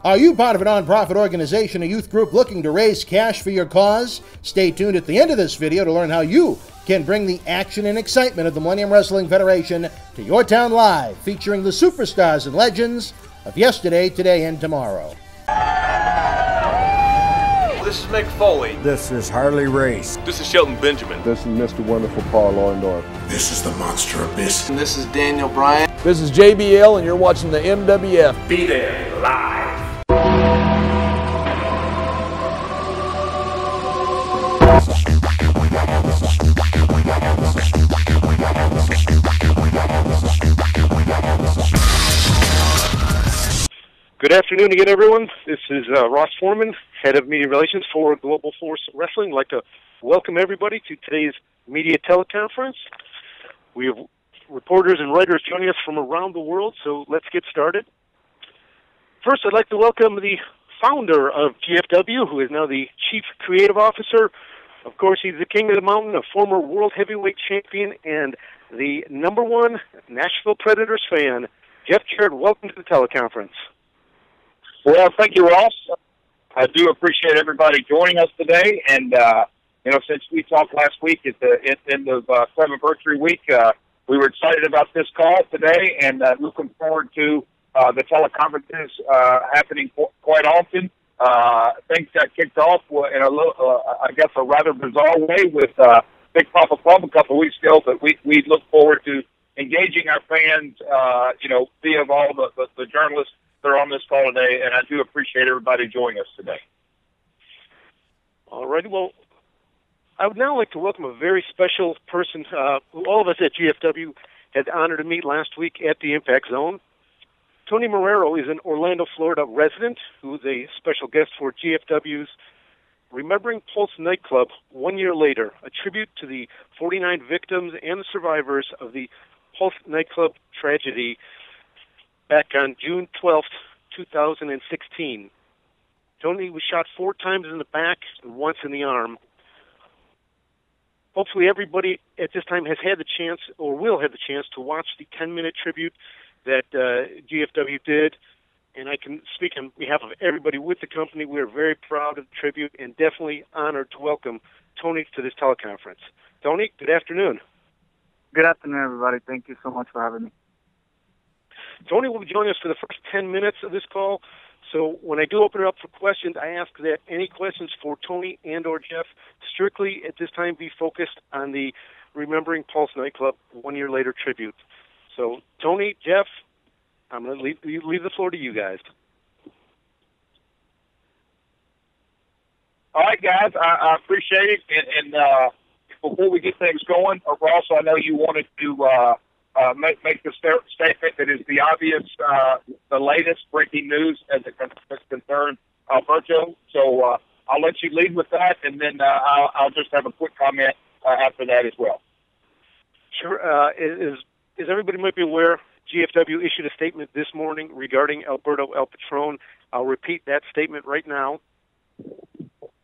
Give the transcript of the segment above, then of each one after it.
Are you part of a nonprofit organization, a youth group looking to raise cash for your cause? Stay tuned at the end of this video to learn how you can bring the action and excitement of the Millennium Wrestling Federation to your town live, featuring the superstars and legends of yesterday, today, and tomorrow. This is Mick Foley. This is Harley Race. This is Shelton Benjamin. This is Mr. Wonderful Paul Orndorff. This is the Monster Abyss. And this is Daniel Bryan. This is JBL, and you're watching the MWF. Be there live. Good afternoon again, everyone. This is Ross Foreman, Head of Media Relations for Global Force Wrestling. I'd like to welcome everybody to today's media teleconference. We have reporters and writers joining us from around the world, so let's get started. First, I'd like to welcome the founder of GFW, who is now the Chief Creative Officer. Of course, he's the King of the Mountain, a former World Heavyweight Champion, and the #1 Nashville Predators fan. Jeff Jarrett, welcome to the teleconference. Well, thank you, Ross. I do appreciate everybody joining us today. And, since we talked last week at the end of anniversary week, we were excited about this call today and looking forward to the teleconferences happening quite often. Things got kicked off in a little, a rather bizarre way with Big Papa Club a couple of weeks ago, but we look forward to engaging our fans, via all the journalists that are on this call today, and I do appreciate everybody joining us today. All righty. Well, I would now like to welcome a very special person who all of us at GFW had the honor to meet last week at the Impact Zone. Tony Marrero is an Orlando, Florida resident who is a special guest for GFW's Remembering Pulse nightclub 1 year later, a tribute to the 49 victims and the survivors of the Pulse nightclub tragedy back on June 12th, 2016. Tony was shot 4 times in the back and once in the arm. Hopefully everybody at this time has had the chance or will have the chance to watch the 10-minute tribute that GFW did. And I can speak on behalf of everybody with the company. We are very proud of the tribute and definitely honored to welcome Tony to this teleconference. Tony, good afternoon. Good afternoon, everybody. Thank you so much for having me. Tony will be joining us for the first 10 minutes of this call. So when I do open it up for questions, I ask that any questions for Tony and or Jeff strictly at this time be focused on the Remembering Pulse nightclub 1 year later tribute. So Tony, Jeff, I'm going to leave the floor to you guys. All right, guys, I appreciate it. And before we get things going, Ross, I know you wanted to make the statement that is the obvious, the latest breaking news as it concerns Alberto. So I'll let you lead with that, and then I'll just have a quick comment after that as well. Sure. As everybody might be aware, GFW issued a statement this morning regarding Alberto El Patron. I'll repeat that statement right now.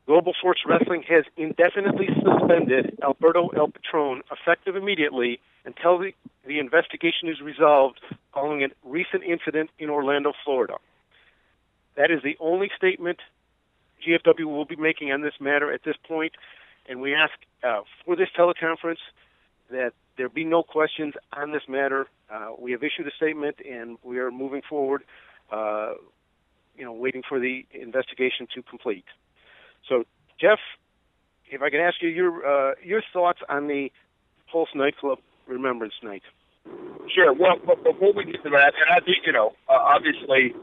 Global Force Wrestling has indefinitely suspended Alberto El Patron, effective immediately, until the investigation is resolved following a recent incident in Orlando, Florida. That is the only statement GFW will be making on this matter at this point, and we ask for this teleconference that there be no questions on this matter. We have issued a statement, and we are moving forward, waiting for the investigation to complete. So, Jeff, if I could ask you your thoughts on the Pulse nightclub Remembrance Night. Sure. Well, before we get to that, and I think, obviously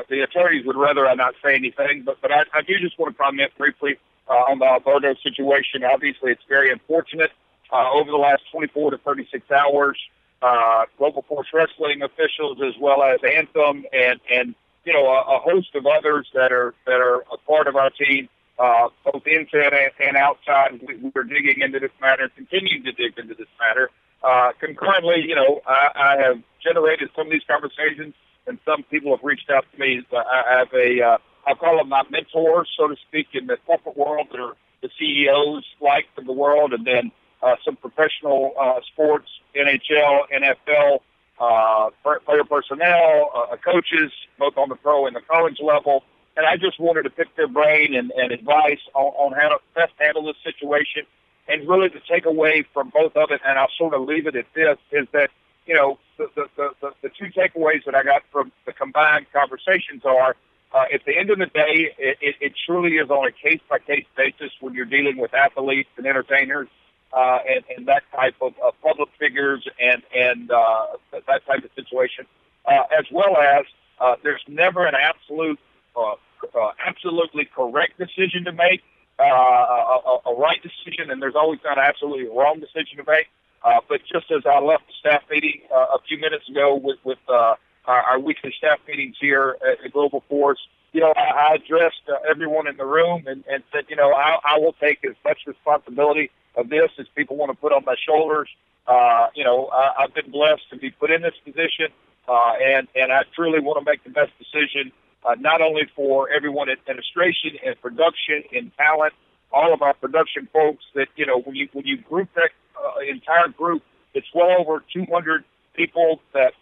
the attorneys would rather I not say anything, but I do just want to comment briefly on the Alberto situation. Obviously, it's very unfortunate. Over the last 24 to 36 hours, Global Force Wrestling officials, as well as Anthem and a host of others that are a part of our team, both inside and outside. We're digging into this matter, continuing to dig into this matter. Concurrently, I have generated some of these conversations, and some people have reached out to me. I have I'll call them my mentors, so to speak, in the corporate world that are the CEOs of the world, and then some professional sports, NHL, NFL, player personnel, coaches, both on the pro and the college level. And I just wanted to pick their brain and advice on how to best handle this situation. And really to take away from both of it, and I'll sort of leave it at this, is that, you know, the two takeaways that I got from the combined conversations are, at the end of the day, it truly is on a case-by-case basis when you're dealing with athletes and entertainers and that type of public figures and that type of situation, as well as there's never an absolutely correct decision to make, a right decision, and there's always not an absolutely wrong decision to make. But just as I left the staff meeting a few minutes ago with our weekly staff meetings here at Global Force, you know, I addressed everyone in the room and said, you know, I will take as much responsibility of this as people want to put on my shoulders. You know, I've been blessed to be put in this position, and I truly want to make the best decision, not only for everyone in administration and production and talent, all of our production folks, that, you know, when you group that entire group, it's well over 200 people that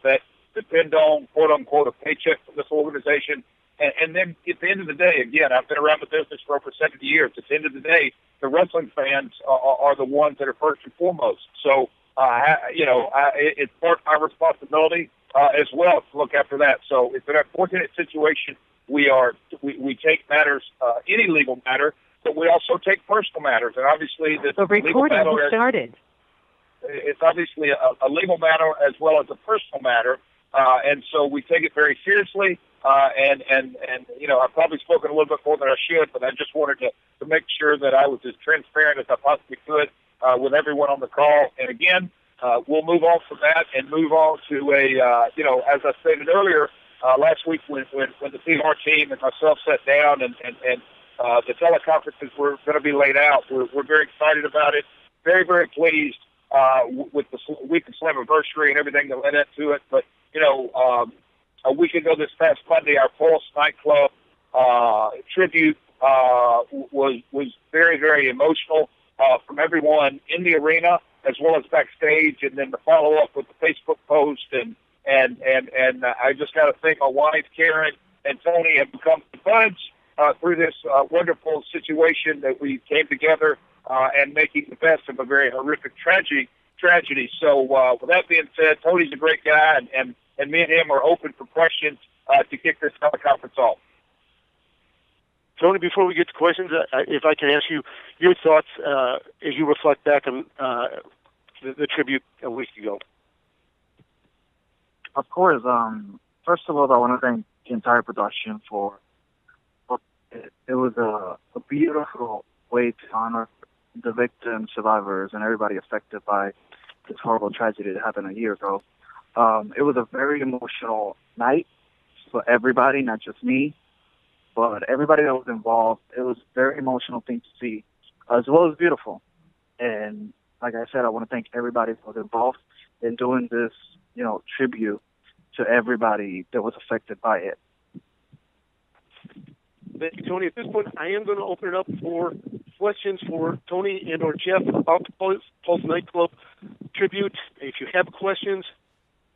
depend on, quote unquote, a paycheck from this organization. And then at the end of the day, again, I've been around the business for over 70 years. At the end of the day, the wrestling fans are the ones that are first and foremost. So, you know, it's part of our responsibility as well to look after that. So it's an unfortunate situation. We take matters, any legal matter, but we also take personal matters. And obviously, the recording has started. It's obviously a legal matter as well as a personal matter, and so we take it very seriously. And you know, I've probably spoken a little bit more than I should, but I just wanted to make sure that I was as transparent as I possibly could with everyone on the call. And again, we'll move on from that and move on to you know, as I stated earlier, last week when the PR team and myself sat down and the teleconferences were going to be laid out, we're very excited about it, very, very pleased with the week of Slammiversary and everything that led into it. But, you know, a week ago this past Monday, our Pulse nightclub tribute was very, very emotional from everyone in the arena as well as backstage, and then to follow up with the Facebook post and I just got to thank my wife Karen and Tony have become buds through this wonderful situation that we came together and making the best of a very horrific tragedy. So with that being said, Tony's a great guy, and me and him are open for questions to kick this teleconference off. Tony, before we get to questions, if I can ask you your thoughts as you reflect back on the tribute a week ago. Of course. First of all, I want to thank the entire production for it was a beautiful way to honor the victims, survivors, and everybody affected by this horrible tragedy that happened a year ago. It was a very emotional night for everybody, not just me, but everybody that was involved. It was a very emotional thing to see, as well as beautiful. And like I said, I want to thank everybody that was involved in doing this, you know, tribute to everybody that was affected by it. Thank you, Tony. At this point, I am going to open it up for questions for Tony and or Jeff about the Pulse Nightclub tribute. If you have questions,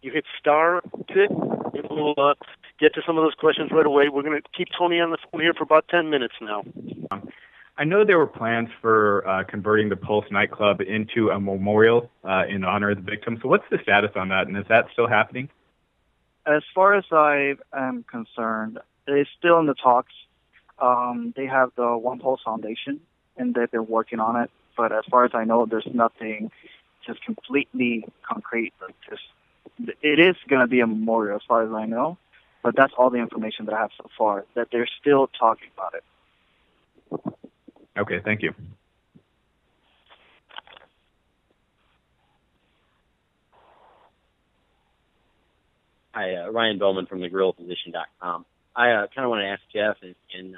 you hit *6, and we'll get to some of those questions right away. We're going to keep Tony on the phone here for about 10 minutes now. I know there were plans for converting the Pulse nightclub into a memorial in honor of the victims. So what's the status on that, and is that still happening? As far as I am concerned, it's still in the talks. They have the One Pulse Foundation, and they've been working on it. But as far as I know, there's nothing just completely concrete. It is going to be a memorial, as far as I know. But that's all the information that I have so far, that they're still talking about it. Okay, thank you. Hi, Ryan Bowman from thegorillposition.com. I kind of want to ask Jeff and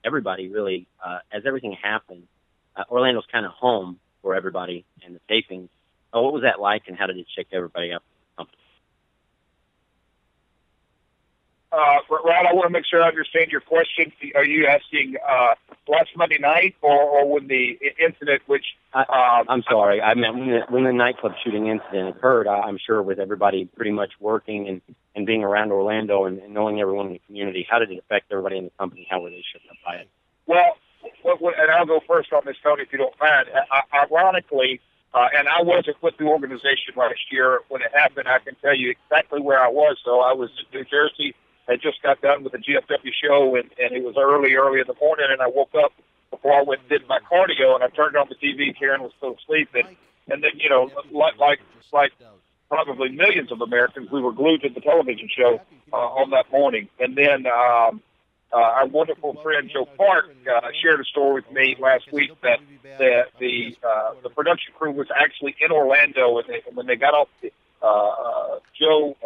everybody, really, as everything happened, Orlando's kind of home for everybody and the tapings. What was that like, and how did it shake everybody up? Ryan, I want to make sure I understand your question. Are you asking last Monday night, or when the incident, which I'm sorry, I meant when the nightclub shooting incident occurred. I'm sure with everybody pretty much working and being around Orlando and knowing everyone in the community, how did it affect everybody in the company? How were they shook up by it? Well, and I'll go first on this, Tony, if you don't mind. Ironically, and I wasn't with the organization last year when it happened. I can tell you exactly where I was. So I was in New Jersey. I just got done with the GFW show, and it was early in the morning, and I woke up before I went and did my cardio, and I turned on the TV. Karen was still asleep, and then, you know, like probably millions of Americans, we were glued to the television show on that morning. And then our wonderful friend Joe Park shared a story with me last week that the production crew was actually in Orlando, and when they got off Joe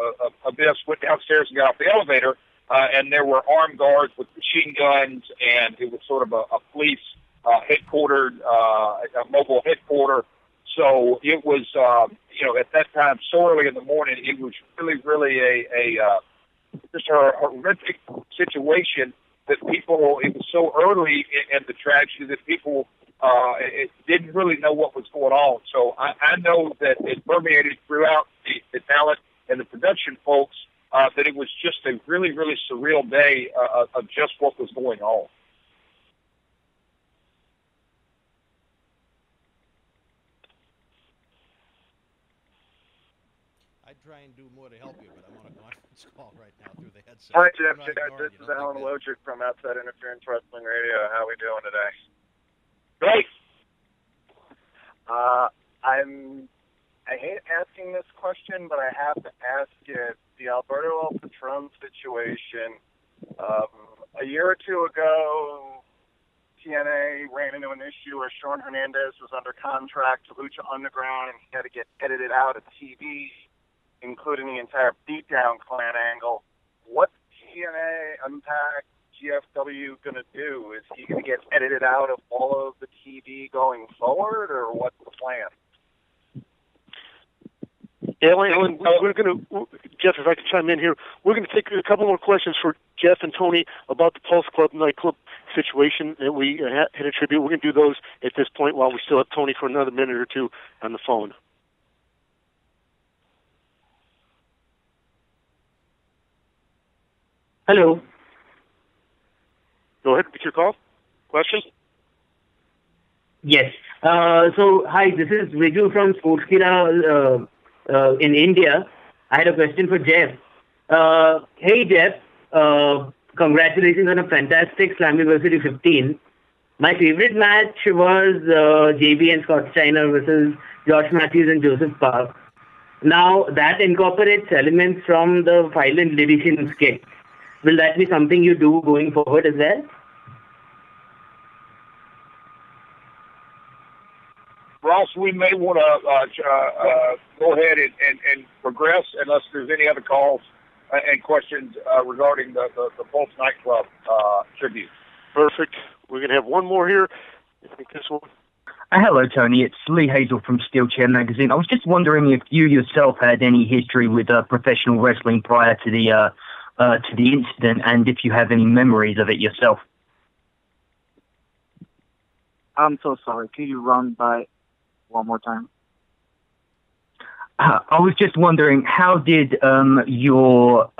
Abyss went downstairs and got off the elevator, and there were armed guards with machine guns, and it was sort of a police headquartered, a mobile headquarter. So it was, you know, at that time, so early in the morning, it was really just a horrific situation that people, it was so early in the tragedy that people didn't really know what was going on. So I know that it permeated throughout the talent and the production folks, that it was just a really surreal day of just what was going on. I'd try and do more to help you, but I'm on a conference call right now through the headset. Hi, Jeff. This is Alan Wojcik from Outside Interference Wrestling Radio. How are we doing today? Great. I hate asking this question, but I have to ask it. The Alberto El Patron situation. A year or two ago, TNA ran into an issue where Sean Hernandez was under contract to Lucha Underground, and he had to get edited out of TV, including the entire Beatdown Clan angle. What's TNA, Impact, GFW going to do? Is he going to get edited out of all of the TV going forward, or what's the plan? Alan, we're going to, Jeff, if I could chime in here, we're going to take a couple more questions for Jeff and Tony about the Pulse Club nightclub situation that we had a tribute. We're going to do those at this point while we still have Tony for another minute or two on the phone. Hello. Go ahead with your call. Question? Yes. So, hi, this is Riju from Sportskira in India. I had a question for Jeff. Hey, Jeff. Congratulations on a fantastic Slammiversary 15. My favorite match was JB and Scott Steiner versus Josh Matthews and Joseph Park. Now, that incorporates elements from the Violent Edition skit. Will that be something you do going forward as well? Ross, we may want to go ahead and progress unless there's any other calls and questions regarding the Pulse nightclub tribute. Perfect. We're going to have one more here. I think this one. Hello, Tony. It's Lee Hazel from Steel Chair Magazine. I was just wondering if you yourself had any history with professional wrestling prior to the incident, and if you have any memories of it yourself. I'm so sorry. Can you run by one more time? I was just wondering, how did your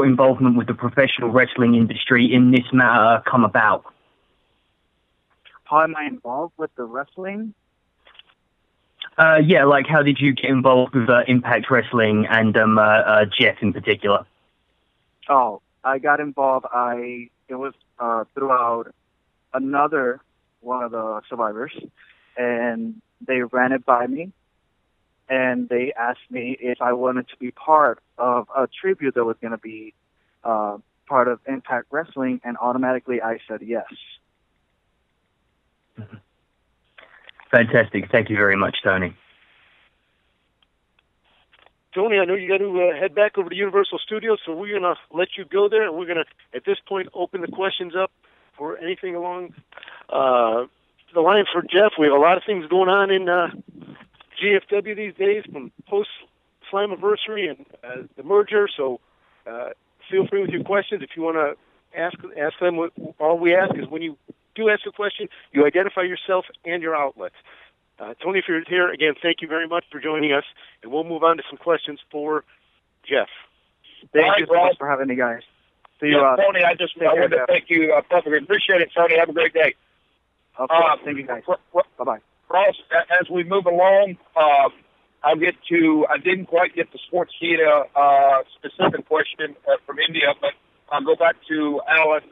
involvement with the professional wrestling industry in this matter come about? How am I involved with the wrestling? Yeah, like how did you get involved with Impact Wrestling and Jeff in particular? Oh, I got involved. It was throughout another one of the survivors, and they ran it by me, and they asked me if I wanted to be part of a tribute that was going to be part of Impact Wrestling, and automatically I said yes. Fantastic. Thank you very much, Tony. Tony, I know you got to head back over to Universal Studios, so we're going to let you go there, and we're going to, at this point, open the questions up for anything along the line for Jeff. We have a lot of things going on in GFW these days, from post-Slammiversary and the merger, so feel free with your questions. If you want to ask them. All we ask is when you do ask a question, you identify yourself and your outlets. Tony, if you're here, again, thank you very much for joining us, and we'll move on to some questions for Jeff. Thank you so much for having me, guys. See you, Tony, I want to thank you perfectly. Appreciate it, Tony. Have a great day. Of course. Thank you, guys. Bye-bye. Ross, as we move along, I didn't quite get the Sportskeeda specific question from India, but I'll go back to Alan,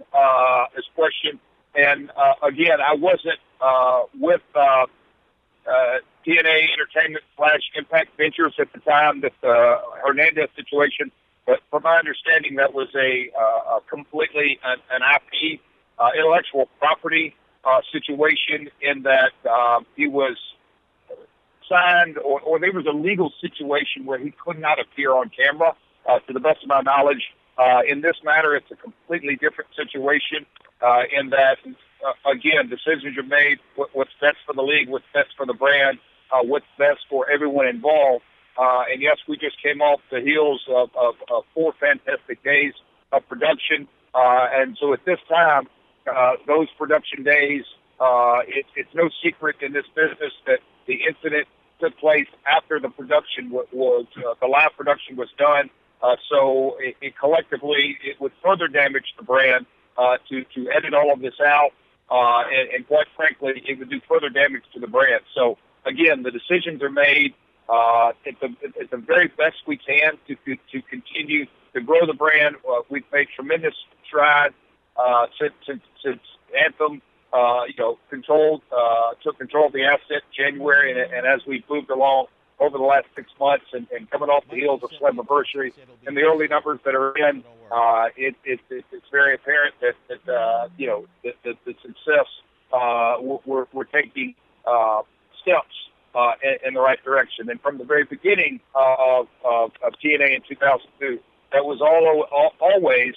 his question. And again, I wasn't with TNA Entertainment / Impact Ventures at the time that the Hernandez situation, but from my understanding, that was a completely an IP, intellectual property situation, in that he was signed, or there was a legal situation where he could not appear on camera. To the best of my knowledge, in this matter, it's a completely different situation, in that, again, decisions are made, what's best for the league, what's best for the brand, what's best for everyone involved. And yes, we just came off the heels of 4 fantastic days of production. And so at this time, those production days, it's no secret in this business that the incident took place after the production was the live production was done. So it collectively, it would further damage the brand to edit all of this out. And quite frankly, it would do further damage to the brand. So again, the decisions are made at the very best we can to continue to grow the brand. We've made tremendous strides since Anthem, took control of the asset in January, and as we've moved along over the last 6 months, and coming off the heels of Slammiversary and the early numbers that are in, it's very apparent that the success we're taking steps in the right direction. And from the very beginning of TNA in 2002, that was always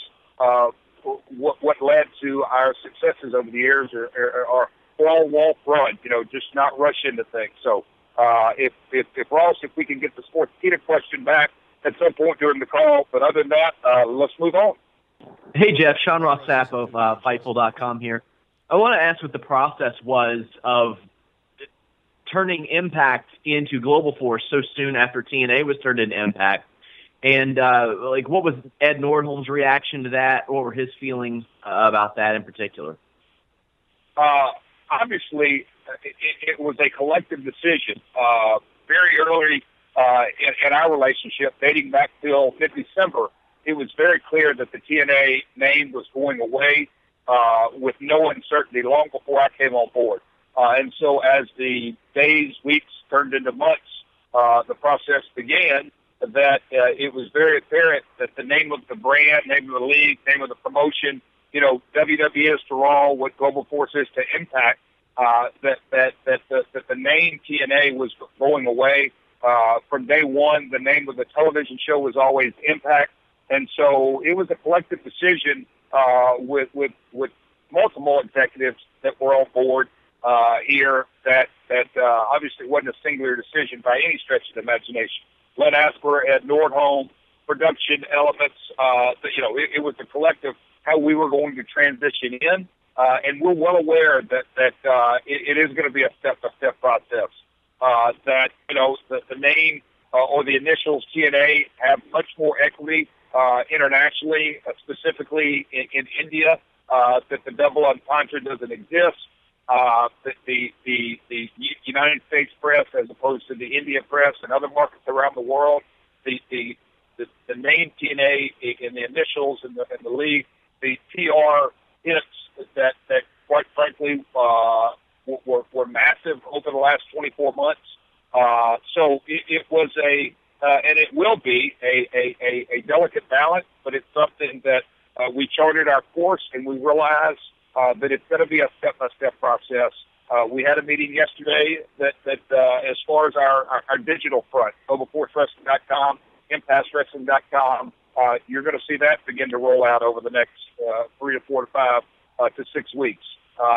what led to our successes over the years, are crawl, walk, run. Just not rush into things. So if Ross, if we can get the Sportskeeda question back at some point during the call, but other than that, let's move on. Hey Jeff, Sean Ross Sapp of Fightful.com here. I want to ask what the process was of turning Impact into Global Force so soon after TNA was turned into Impact. And, what was Ed Nordholm's reaction to that? What were his feelings about that in particular? Obviously, it was a collective decision. Very early in our relationship, dating back till mid-December, it was very clear that the TNA name was going away with no uncertainty long before I came on board. And so as the days, weeks turned into months, the process began, that it was very apparent that the name of the brand, name of the league, name of the promotion, WWE is to Raw, what Global Force is to Impact, that the name TNA was going away. From day one, the name of the television show was always Impact. And so it was a collective decision with multiple executives that were on board here that obviously wasn't a singular decision by any stretch of the imagination. Len Asper, Ed Nordholm, production elements, it was a collective how we were going to transition in, and we're well aware that it is going to be a step-by-step process. That the name or the initials TNA have much more equity internationally, specifically in India. That the double entendre doesn't exist. That the United States press, as opposed to the India press and other markets around the world, the name TNA in the initials and the league, the PR hits that quite frankly were massive over the last 24 months. So it was and it will be a delicate balance, but it's something that we charted our course, and we realized that it's going to be a step-by-step process. We had a meeting yesterday that as far as our digital front, GlobalForceWrestling.com, ImpactWrestling.com, you're going to see that begin to roll out over the next 3 to 4 to 5 to 6 weeks.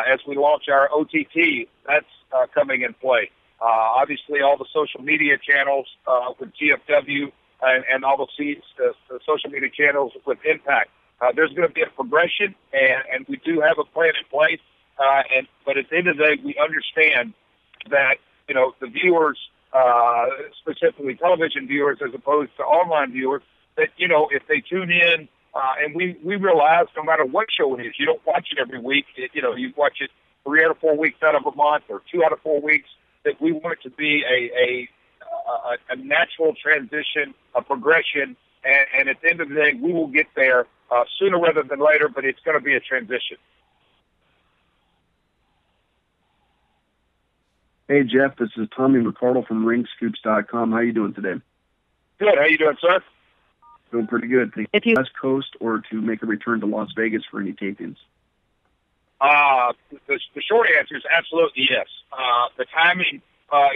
As we launch our OTT, that's coming in play. Obviously, all the social media channels with GFW and all the social media channels with Impact there's going to be a progression, and we do have a plan in place. But at the end of the day, we understand that, the viewers, specifically television viewers as opposed to online viewers, that, if they tune in, and we realize no matter what show it is, you don't watch it every week. You watch it 3 out of 4 weeks out of a month or 2 out of 4 weeks, that we want it to be a natural transition, a progression, and at the end of the day, we will get there sooner rather than later, but it's going to be a transition. Hey, Jeff, this is Tommy McCardle from ringscoops.com. How you doing today? Good. How you doing, sir? Doing pretty good. If you West Coast or to make a return to Las Vegas for any tapings? The short answer is absolutely yes. The timing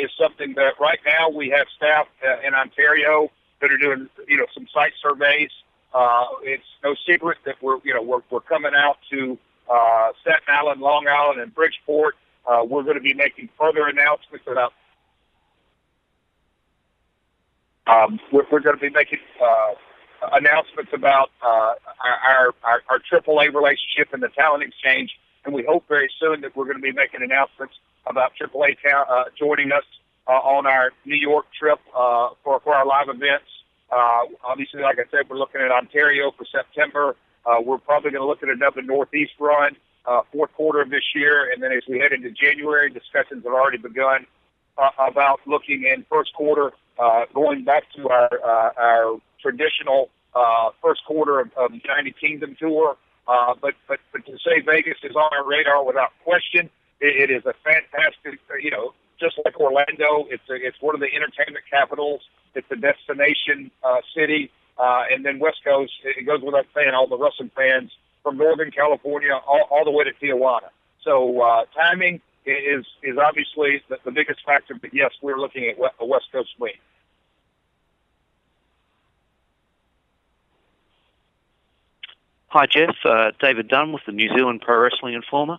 is something that right now we have staff in Ontario that are doing, some site surveys. It's no secret that we're coming out to Staten Island, Long Island, and Bridgeport. We're going to be making further announcements about. We're going to be making announcements about our AAA relationship and the talent exchange, and we hope very soon that we're going to be making announcements about AAA joining us on our New York trip for our live events. Obviously, like I said, we're looking at Ontario for September. We're probably going to look at another Northeast run, fourth quarter of this year, and then as we head into January, discussions have already begun about looking in first quarter, going back to our traditional first quarter of the United Kingdom tour. But to say Vegas is on our radar without question, it is a fantastic, just like Orlando, it's one of the entertainment capitals. It's a destination city, and then West Coast. It goes without saying, all the wrestling fans from Northern California all the way to Tijuana. So timing is obviously the biggest factor. But yes, we're looking at a West Coast swing. Hi, Jeff. David Dunn with the New Zealand Pro Wrestling Informer.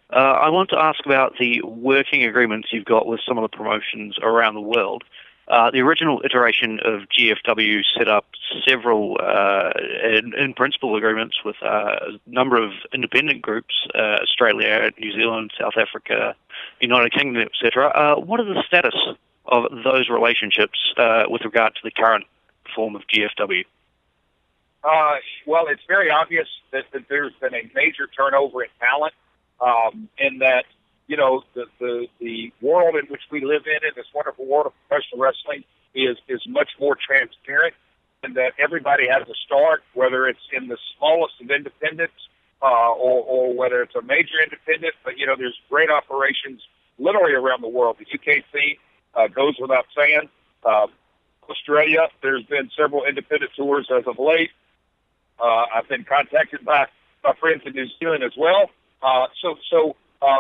I want to ask about the working agreements you've got with some of the promotions around the world. The original iteration of GFW set up several, in principle, agreements with a number of independent groups, Australia, New Zealand, South Africa, United Kingdom, etc. What is the status of those relationships with regard to the current form of GFW? Well, it's very obvious that there's been a major turnover in talent, and that, the world in which we live in this wonderful world of professional wrestling is much more transparent, and that everybody has a start, whether it's in the smallest of independents or whether it's a major independent. But, there's great operations literally around the world. The UK scene goes without saying. Australia, there's been several independent tours as of late. I've been contacted by my friends in New Zealand as well. So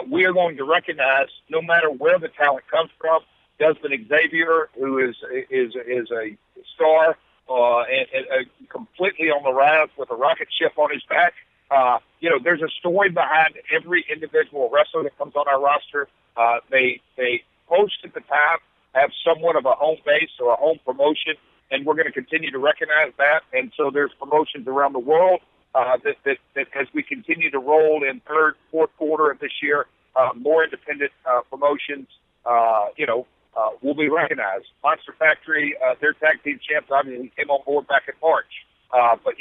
we are going to recognize, no matter where the talent comes from, Desmond Xavier, who is a star and completely on the rise with a rocket ship on his back. There's a story behind every individual wrestler that comes on our roster. They most of the time have somewhat of a home base or a home promotion, and we're going to continue to recognize that. And so there's promotions around the world that as we continue to roll in third, fourth quarter of this year, more independent promotions, will be recognized. Monster Factory, their tag team champs, obviously came on board back in March. But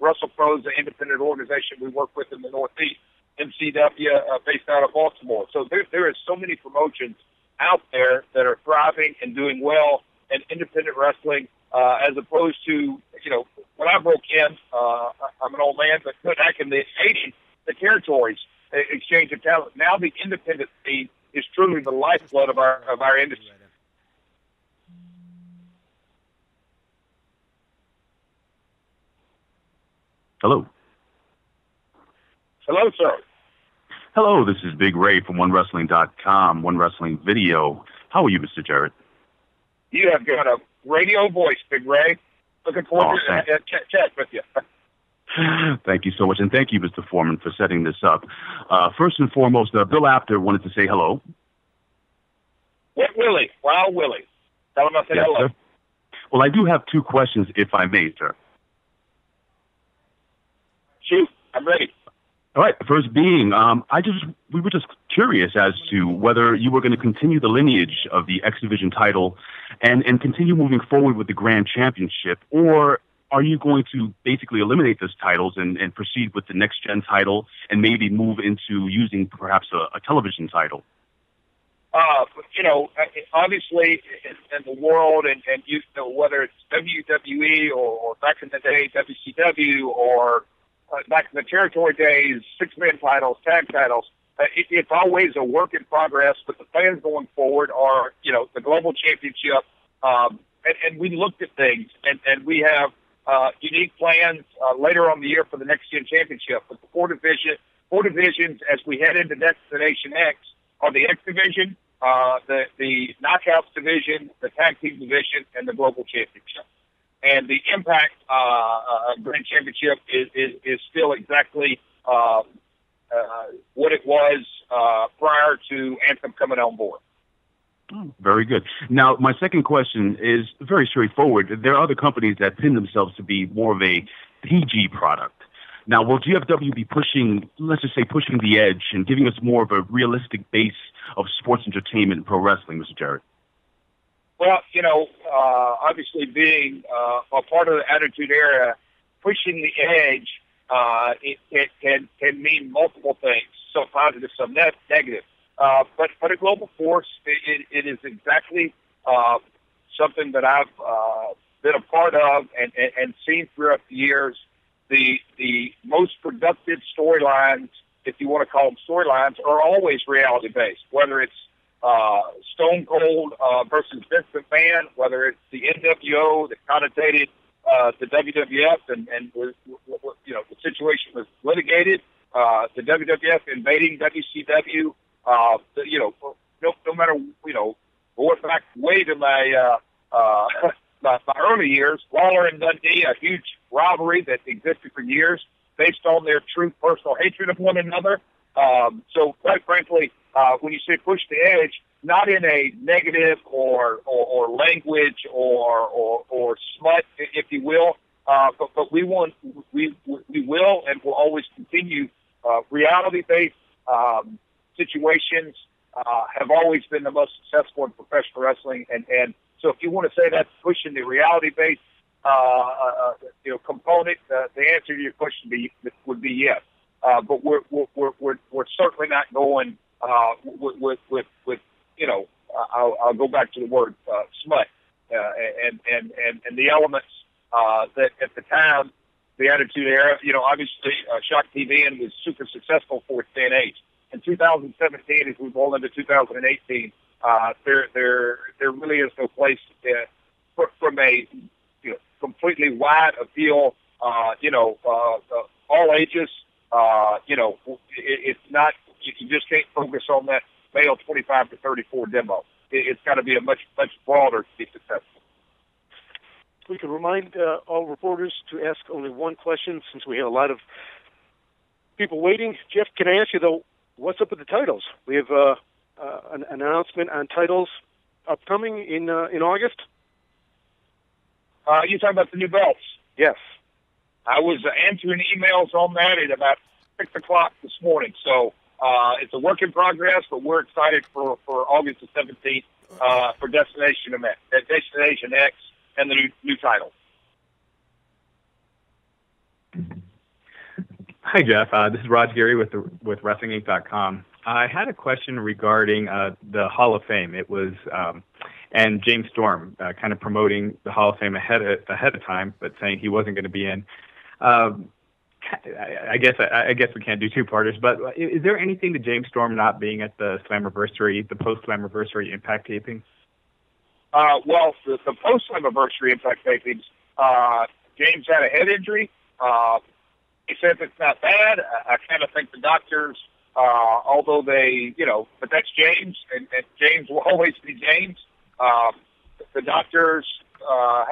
Russell Pro is an independent organization we work with in the Northeast. MCW based out of Baltimore. So there is so many promotions out there that are thriving and doing well in independent wrestling, as opposed to, when I broke in, I'm an old man, but back in the 80s, the territories exchange of talent. Now the independent scene is truly the lifeblood of our industry. Hello. Hello, sir. Hello, this is Big Ray from OneWrestling.com, One Wrestling Video. How are you, Mr. Jarrett? You have got a radio voice, Big Ray. Looking forward to chat with you. Thank you so much, and thank you, Mr. Foreman, for setting this up. First and foremost, Bill Apter wanted to say hello. Willie. Wow, Willie. Tell him I said hello. Sir. Well, I do have two questions, if I may, sir. Shoot, I'm ready. All right. First being, we were just curious as to whether you were going to continue the lineage of the X Division title and continue moving forward with the Grand Championship, or are you going to basically eliminate those titles and proceed with the next gen title and maybe move into using perhaps a television title? You know, obviously in the world, and you know, whether it's WWE or back in the day WCW or back in the territory days, 6-man titles, tag titles, it's always a work in progress. But the plans going forward are, you know, the global championship, and we looked at things, and we have unique plans later on the year for the next gen championship. But the four divisions as we head into Destination X are the X division, the Knockouts division, the Tag Team division, and the Global Championship. And the Impact Grand Championship is still exactly what it was prior to Anthem coming on board. Very good. Now, my second question is very straightforward. There are other companies that pin themselves to be more of a PG product. Now, will GFW be pushing, let's just say, pushing the edge and giving us more of a realistic base of sports entertainment and pro wrestling, Mr. Jarrett? Well, you know, obviously being a part of the Attitude Era, pushing the edge, it can mean multiple things, some positive, some negative. But a global force, it is exactly something that I've been a part of and seen throughout the years. The most productive storylines, if you want to call them storylines, are always reality-based, whether it's Stone Cold versus Vince McMahon, whether it's the NWO that connotated the WWF and was, you know, the situation was litigated, the WWF invading WCW, you know, no matter, you know, going back way to my early years, Lawler and Dundee, a huge rivalry that existed for years based on their true personal hatred of one another. So quite frankly, when you say push the edge, not in a negative or language or smut, if you will, but we will and will always continue reality-based situations have always been the most successful in professional wrestling, and so if you want to say that's pushing the reality-based you know, component, the answer to your question would be yes. But we're certainly not going with you know, I'll go back to the word smut and the elements that at the time, the Attitude Era, you know, obviously Shock TV and was super successful for its day and age. In 2017, as we roll into 2018, there really is no place from a, you know, completely wide appeal, you know, all ages. You know, it's not, you just can't focus on that male 25 to 34 demo. It's got to be a much broader to be successful. We can remind all reporters to ask only one question since we have a lot of people waiting. Jeff, can I ask you, though, what's up with the titles? We have an announcement on titles upcoming in August? You talking about the new belts? Yes. I was answering emails on that at about 6 o'clock this morning. So it's a work in progress, but we're excited for August the 17th for Destination X and the new title. Hi, Jeff. This is Rod Geary with WrestlingInc.com. I had a question regarding the Hall of Fame. It was and James Storm kind of promoting the Hall of Fame ahead of time, but saying he wasn't going to be in. I guess we can't do two-parters, but is there anything to James Storm not being at the Slammiversary, the post-Slammiversary Impact taping? Well, the post-Slammiversary Impact tapings, James had a head injury. He said it's not bad. I kind of think the doctors, although they, you know, but that's James, and James will always be James. The doctors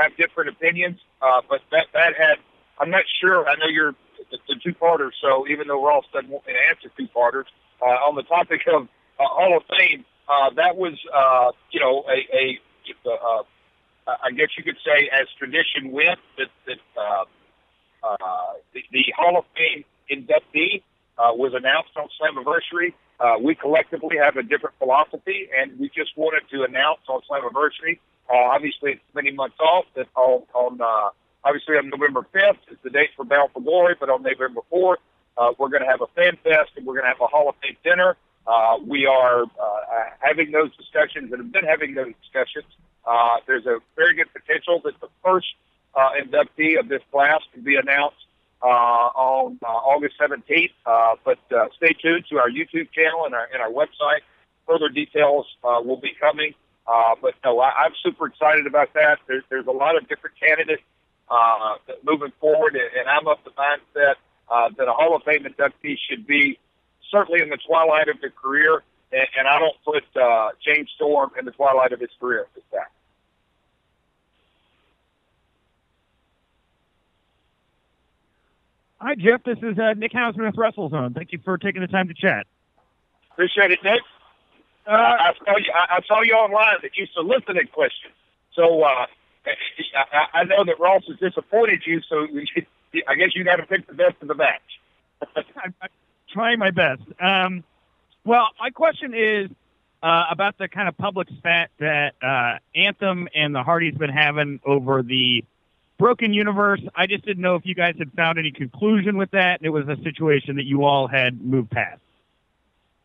have different opinions, but that had, I'm not sure. I know you're the two-parters, so even though we're all stuck wanting to answer two-parters, on the topic of Hall of Fame, that was, you know, I guess you could say, as tradition went, that the Hall of Fame inductee was announced on Slammiversary. We collectively have a different philosophy, and we just wanted to announce on Slammiversary. Obviously, it's many months off. That obviously on November 5th is the date for Bound for Glory, but on November 4th, we're going to have a fan fest, and we're going to have a Hall of Fame dinner. We are having those discussions and have been having those discussions. There's a very good potential that the first inductee of this class can be announced on August 17th. But stay tuned to our YouTube channel and our website. Further details will be coming. But no, I'm super excited about that. There's a lot of different candidates moving forward, and I'm of the mindset that a Hall of Fame inductee should be certainly in the twilight of their career, and I don't put James Storm in the twilight of his career at this time. Hi, Jeff. This is Nick Hausman with WrestleZone. Thank you for taking the time to chat. Appreciate it, Nick. I saw you online that you solicited questions. So I know that Ross has disappointed you, so I guess you got to pick the best of the match. I'm trying my best. Well, my question is about the kind of public spat that Anthem and the Hardys been having over the Broken Universe. I just didn't know if you guys had found any conclusion with that, and it was a situation that you all had moved past.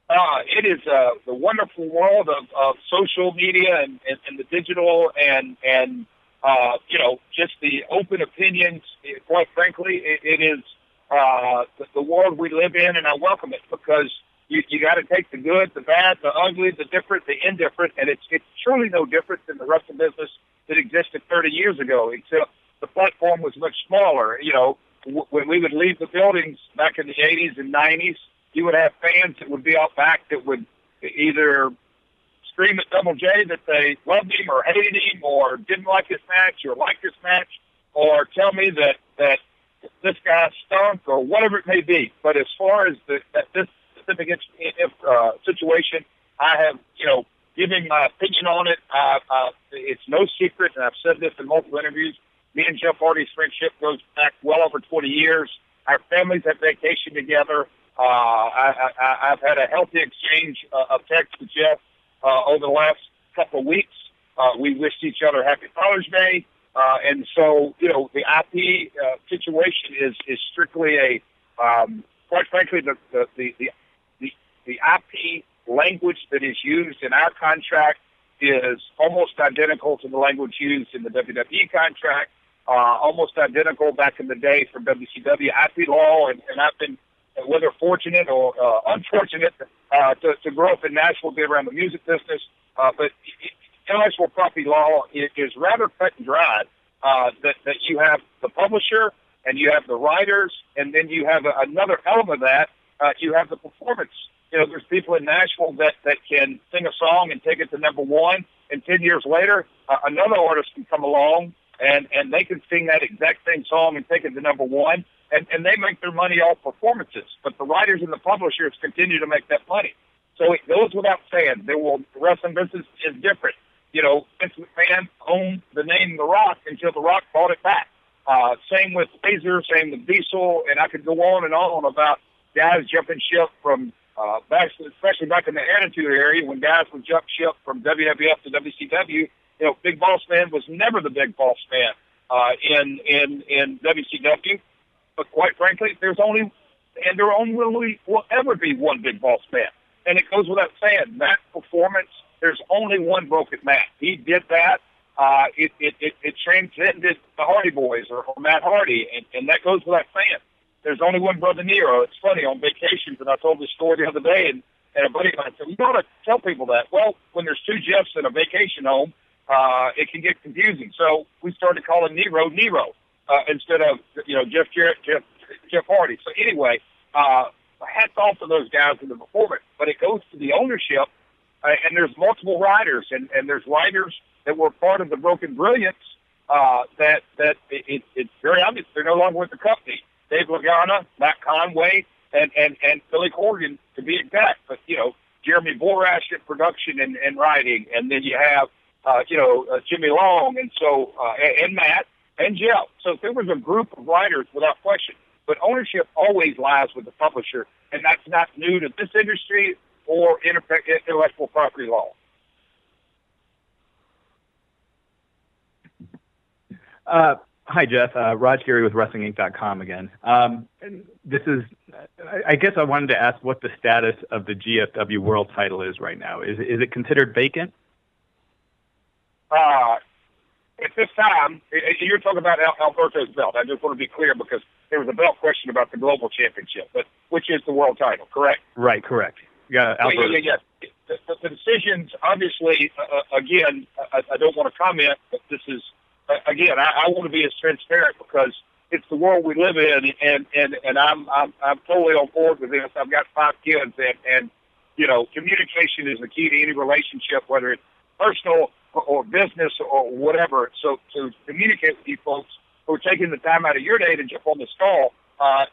It is the wonderful world of social media and the digital and just the open opinions. Quite frankly, it is the world we live in, and I welcome it because you got to take the good, the bad, the ugly, the different, the indifferent, and it's truly no different than the wrestling business that existed 30 years ago, except the platform was much smaller. When we would leave the buildings back in the 80s and 90s, you would have fans that would be out back that would either scream at Double J that they loved him or hated him or didn't like his match or liked his match, or tell me that this guy stunk or whatever it may be. But as far as this specific situation, I have, giving my opinion on it. It's no secret, and I've said this in multiple interviews, me and Jeff Hardy's friendship goes back well over 20 years. Our families have vacationed together. I've had a healthy exchange of texts with Jeff over the last couple of weeks. We wished each other Happy Father's Day. And so, the IP situation is strictly a, quite frankly, the IP language that is used in our contract is almost identical to the language used in the WWE contract, almost identical back in the day from WCW IP law, and I've been, whether fortunate or unfortunate, to grow up in Nashville, be around the music business, but intellectual property law is rather cut and dried, that you have the publisher, and you have the writers, and then you have another element of that, you have the performance. There's people in Nashville that can sing a song and take it to number one, and 10 years later, another artist can come along, and they can sing that exact same song and take it to number one, and they make their money off performances. But the writers and the publishers continue to make that money. So it goes without saying. The wrestling business is different. Vince McMahon owned the name The Rock until The Rock bought it back. Same with Razor, same with Diesel, and I could go on and on about guys jumping ship from especially back in the Attitude area when guys would jump ship from WWF to WCW. Big Boss Man was never the Big Boss Man in WCW. But quite frankly, there only will ever be one Big Boss Man. And it goes without saying, that performance, there's only one broken Matt. He did that. It transcended the Hardy Boys or Matt Hardy, and that goes without saying. There's only one Brother Nero. It's funny, on vacations, and I told this story the other day, and a buddy of mine said, you ought to tell people that. Well, when there's two Jeffs in a vacation home, it can get confusing. So we started calling Nero instead of Jeff Jarrett, Jeff Hardy. So anyway, hats off to those guys in the performance. But it goes to the ownership, and there's multiple writers, and there's writers that were part of the Broken Brilliance that it's very obvious they're no longer with the company. Dave Lagana, Matt Conway, and Billy Corgan, to be exact. But Jeremy Borash in production and writing, and then you have Jimmy Long, and so and Matt. and Jeff. So if there was a group of writers, without question. But ownership always lies with the publisher, and that's not new to this industry or intellectual property law. Hi, Jeff. Raj Gary with WrestlingInc.com again. This is, I guess I wanted to ask what the status of the GFW World title is right now. Is it considered vacant? At this time, you're talking about Alberto's belt. I just want to be clear because there was a belt question about the global championship, but which is the world title, correct? Right, correct. Yeah, Alberto. Yeah. The decisions, obviously, again, I don't want to comment, but this is, again, I want to be as transparent because it's the world we live in, and I'm totally on board with this. I've got 5 kids, and you know, communication is the key to any relationship, whether it's personal or business or whatever. So to communicate with you folks who are taking the time out of your day to jump on this call,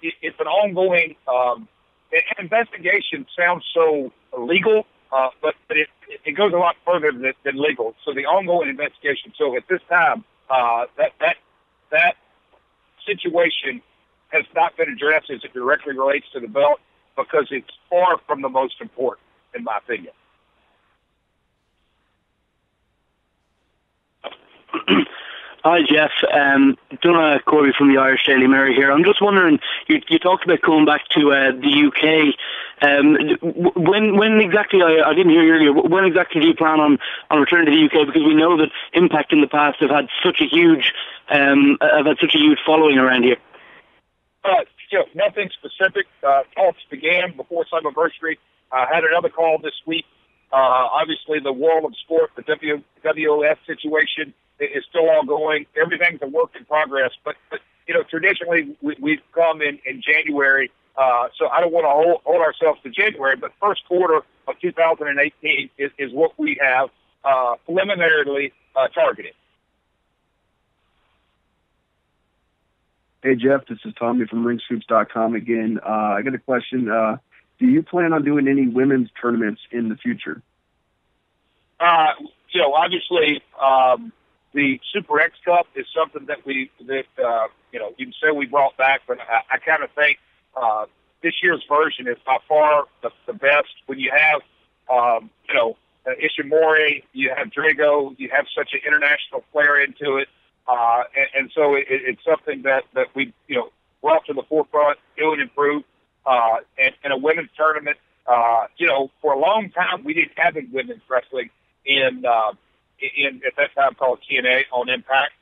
it's an ongoing investigation. Sounds so legal, but it goes a lot further than legal. So the ongoing investigation. So at this time, that situation has not been addressed as it directly relates to the belt because it's far from the most important, in my opinion. Hi, Jeff. Donna Corby from the Irish Daily Mirror here. I'm just wondering, you talked about coming back to the UK. When exactly, I didn't hear you earlier, when exactly do you plan on returning to the UK? Because we know that Impact in the past have had such a huge following around here. Nothing specific. Talks began before Summerversary. I had another call this week. Obviously, the world of sport, the WWF situation is still ongoing. Everything's a work in progress. But you know, traditionally, we've come in January. So I don't want to hold ourselves to January, but first quarter of 2018 is what we have preliminarily targeted. Hey, Jeff, this is Tommy from ringscoops.com again. I got a question. Do you plan on doing any women's tournaments in the future? Obviously, the Super X Cup is something that you can say we brought back, but I kind of think this year's version is by far the best. When you have, Ishimori, you have Drago, you have such an international flair into it. And so it's something that we, brought to the forefront, new and improved. And a women's tournament, for a long time, we didn't have any women's wrestling in at that time called TNA on Impact,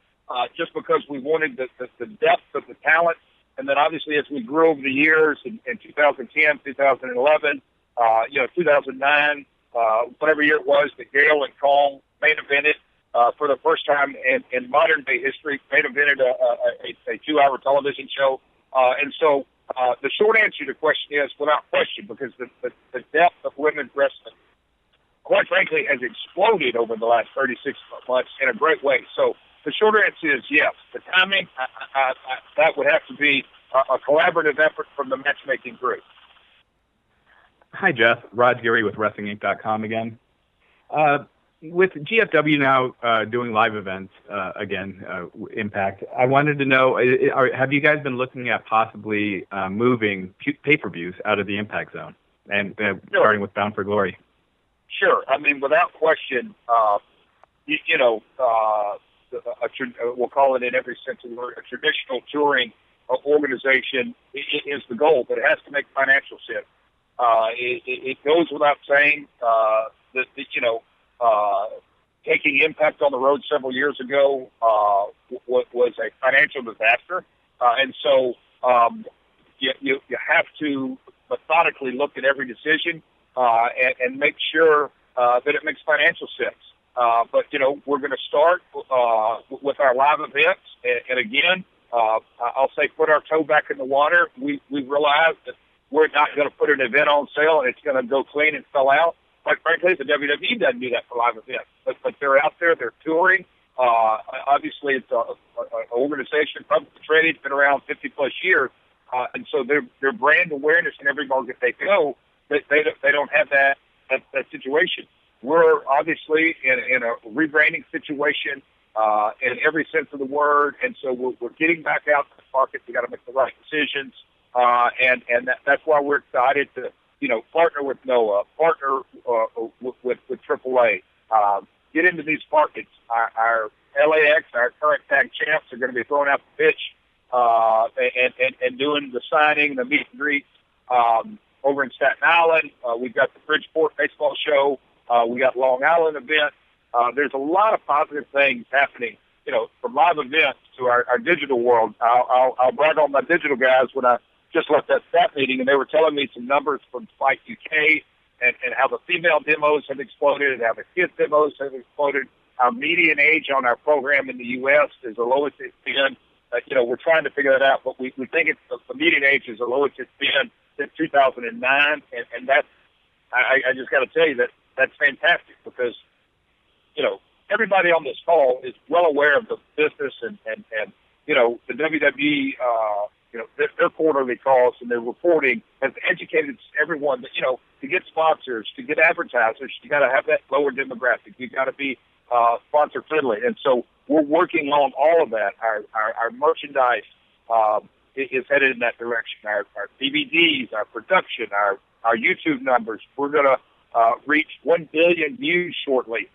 just because we wanted the depth of the talent. And then obviously as we grew over the years in 2010, 2011, 2009, whatever year it was that Gail and Kong main evented, for the first time in modern day history, main evented a 2-hour television show. And so the short answer to the question is without question, because the depth of women's wrestling, quite frankly, has exploded over the last 36 months in a great way. So the short answer is yes. The timing, that would have to be a collaborative effort from the matchmaking group. Hi, Jeff. Rod Geary with WrestlingInc.com again. With GFW now doing live events again, Impact, I wanted to know, have you guys been looking at possibly moving pay-per-views out of the Impact Zone and starting with Bound for Glory? Sure. I mean, without question, we'll call it in every sense of the word, a traditional touring organization is the goal, but it has to make financial sense. It goes without saying that taking Impact on the road several years ago was a financial disaster. And so you have to methodically look at every decision and make sure that it makes financial sense. But, we're going to start with our live events. And again, I'll say put our toe back in the water. We realized that we're not going to put an event on sale and it's going to go clean and sell out. Quite frankly, the WWE doesn't do that for live events. But they're out there, they're touring. Obviously, it's an organization, publicly traded, been around 50-plus years. And so their brand awareness in every market they go, they don't have that situation. We're obviously in a rebranding situation. in every sense of the word. And so we're getting back out to the market. We got to make the right decisions. And that's why we're excited to, partner with NOAA, partner with AAA, get into these markets. Our LAX, our current tag champs, are going to be throwing out the pitch and doing the signing, the meet and greet over in Staten Island. We've got the Bridgeport baseball show. We got Long Island event. There's a lot of positive things happening, from live events to our digital world. I'll brag on my digital guys when I just left that staff meeting, and they were telling me some numbers from Spike UK and how the female demos have exploded and how the kids demos have exploded. Our median age on our program in the U.S. is the lowest it's been. We're trying to figure that out, but we think the median age is the lowest it's been since 2009, and that's, I just got to tell you that's fantastic because, everybody on this call is well aware of the business and the WWE, their quarterly calls and their reporting has educated everyone that, to get sponsors, to get advertisers, you got to have that lower demographic. You got to be sponsor friendly. And so we're working on all of that. Our merchandise is headed in that direction. Our DVDs, our production, our YouTube numbers. We're going to reach 1 billion views shortly,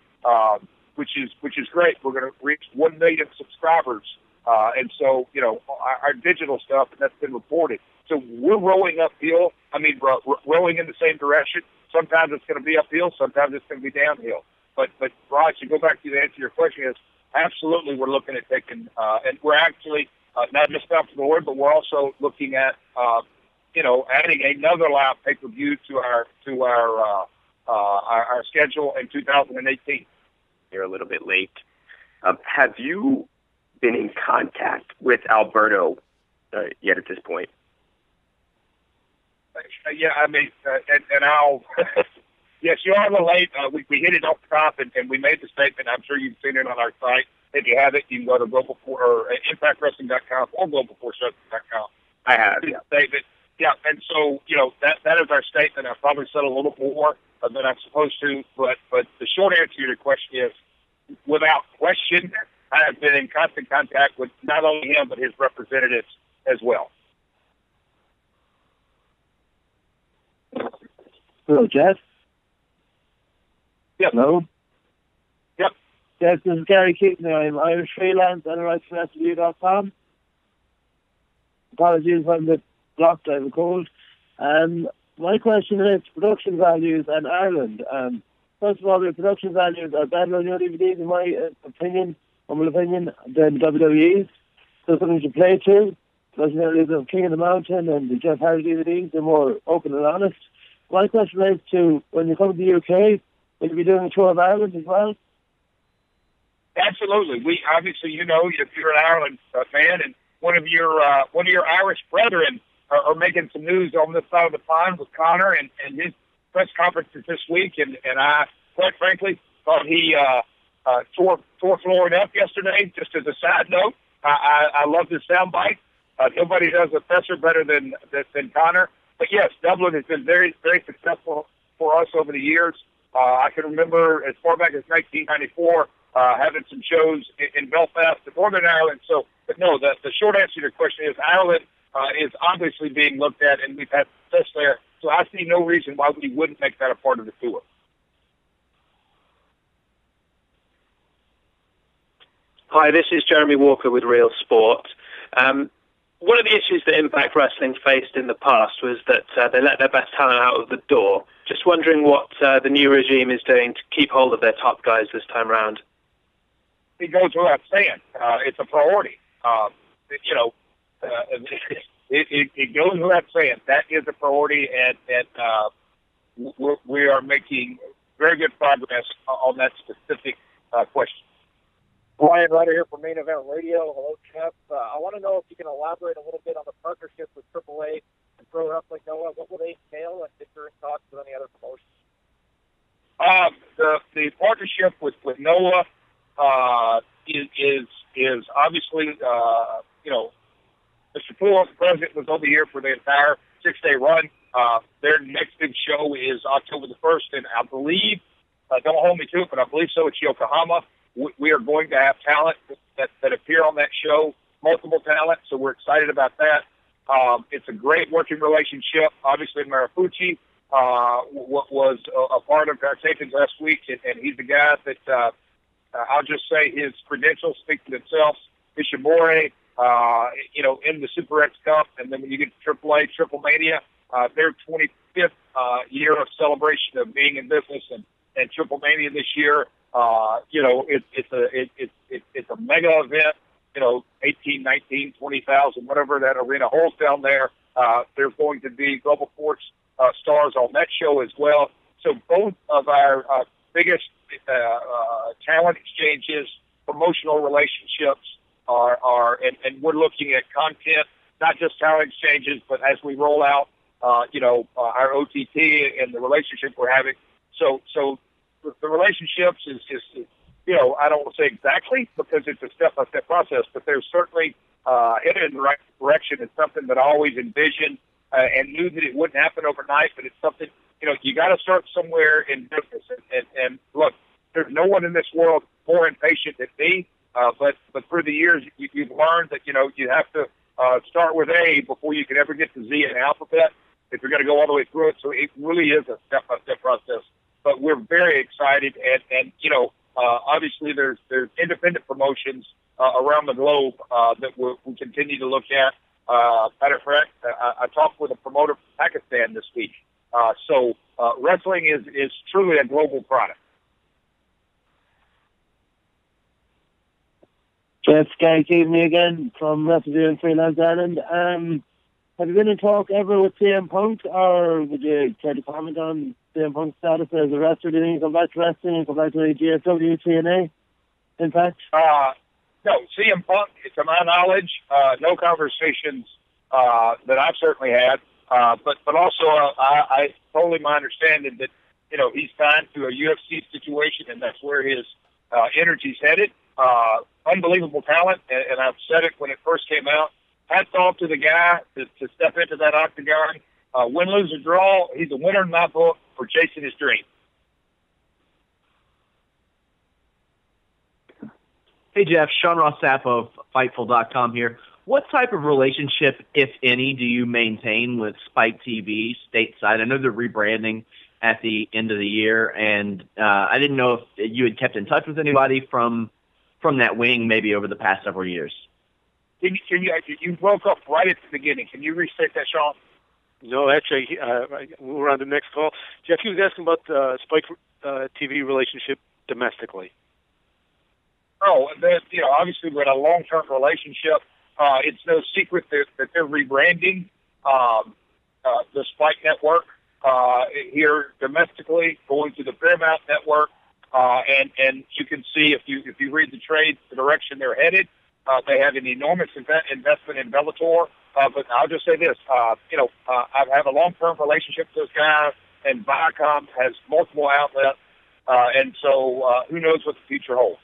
which is great. We're going to reach 1 million subscribers. And so, our digital stuff, and that's been reported. So we're rowing uphill. Rowing in the same direction. Sometimes it's going to be uphill. Sometimes it's going to be downhill. But Raj, to go back to the answer to your question is, absolutely we're looking at taking, and we're actually not just off the board, but we're also looking at, adding another live pay-per-view to our schedule in 2018. You're a little bit late. Have you been in contact with Alberto yet at this point? Yeah, and I'll. Yes, you are a little late. We hit it off the top, and we made the statement. I'm sure you've seen it on our site. If you haven't, you can go to ImpactWrestling.com or GlobalForceWrestling.com. I have. Yeah. Statement. Yeah, and so that is our statement. I probably said a little more than I'm supposed to, but the short answer to your question is, without question, I have been in constant contact with not only him but his representatives as well. Hello, Jeff. Yep. Hello. Yep. Jeff, this is Gary Keaton. I'm Irish freelance and I write for SW.com. Apologies if I'm a bit blocked. I have a cold. My question is production values in Ireland. First of all, the production values are better on your DVDs, in my humble opinion, than WWE's. So something to play to. Especially the King of the Mountain and the Jeff Hardy DVDs, they're more open and honest. My question is to, when you come to the UK, will you be doing a tour of Ireland as well? Absolutely. We obviously, if you're an Ireland fan, and one of your Irish brethren are making some news on this side of the pond with Connor and his press conferences this week, and I, quite frankly, thought he tore Florida up yesterday. Just as a side note, I love his soundbite. Nobody does a presser better than Connor. But yes, Dublin has been very, very successful for us over the years. I can remember as far back as 1994 having some shows in Belfast and Northern Ireland. So, but no, the short answer to your question is Ireland is obviously being looked at, and we've had success there. So I see no reason why we wouldn't make that a part of the tour. Hi, this is Jeremy Walker with Real Sport. One of the issues that Impact Wrestling faced in the past was that they let their best talent out of the door. Just wondering what the new regime is doing to keep hold of their top guys this time round. It goes without saying. It's a priority. It goes without saying. That is a priority, and we are making very good progress on that specific question. Ryan Ryder here from Main Event Radio. Hello, Jeff. I want to know if you can elaborate a little bit on the partnership with AAA and Pro Wrestling Noah. What will they entail, and if you're in talks with any other promotions? The partnership with Noah is obviously Mr. Poole, the president, was over here for the entire 6-day run. Their next big show is October the 1st, and I believe, don't hold me to it, but I believe so, it's Yokohama. we are going to have talent that appear on that show, multiple talent, so we're excited about that. It's a great working relationship. Obviously, Marifucci was a part of our tapings last week, and he's the guy that I'll just say his credentials speak for themselves. Ishimori, in the Super X Cup, and then when you get to AAA, Triple Mania, their 25th year of celebration of being in business, and Triple Mania this year, it's a mega event. 18, 19, 20,000, whatever that arena holds down there. There's going to be Global Force stars on that show as well. So both of our biggest talent exchanges, promotional relationships are and we're looking at content, not just talent exchanges, but as we roll out, our OTT and the relationship we're having. So the relationships is I don't want to say exactly because it's a step-by-step process, but they're certainly headed in the right direction. It's something that I always envisioned and knew that it wouldn't happen overnight, but it's something, you got to start somewhere in business. And look, there's no one in this world more impatient than me, but through the years, you've learned that, you have to start with A before you can ever get to Z in the alphabet if you're going to go all the way through it. So it really is a step-by-step process. But we're very excited, and obviously there's independent promotions around the globe that we'll continue to look at. Matter of fact, I talked with a promoter from Pakistan this week. So wrestling is truly a global product. Jeff Sky gave me again from Wrestle in Freelance Ireland. Have you been in talk ever with CM Punk, or would you try to comment on CM Punk's status as a wrestler? Do you think he'll come back to wrestling and come back to the GFW, TNA? In fact? No, CM Punk, to my knowledge, no conversations that I've certainly had. But also, I totally my understanding that, he's tied to a UFC situation, and that's where his energy's headed. Unbelievable talent, and I've said it when it first came out. Hats off to the guy to step into that octagon. Win, lose, or draw, he's a winner in my book for chasing his dream. Hey, Jeff. Sean Ross Sapp of Fightful.com here. What type of relationship, if any, do you maintain with Spike TV stateside? I know they're rebranding at the end of the year, and I didn't know if you had kept in touch with anybody from that wing maybe over the past several years. You broke up right at the beginning. Can you restate that, Sean? No, actually, we're on the next call. Jeff, he was asking about the Spike TV relationship domestically. Oh, obviously we're in a long-term relationship. It's no secret that they're rebranding the Spike Network here domestically, going to the Paramount Network, and you can see if you read the trade, the direction they're headed. They have an enormous investment in Bellator. But I'll just say this, I have a long-term relationship with those guys, and Viacom has multiple outlets, and so who knows what the future holds.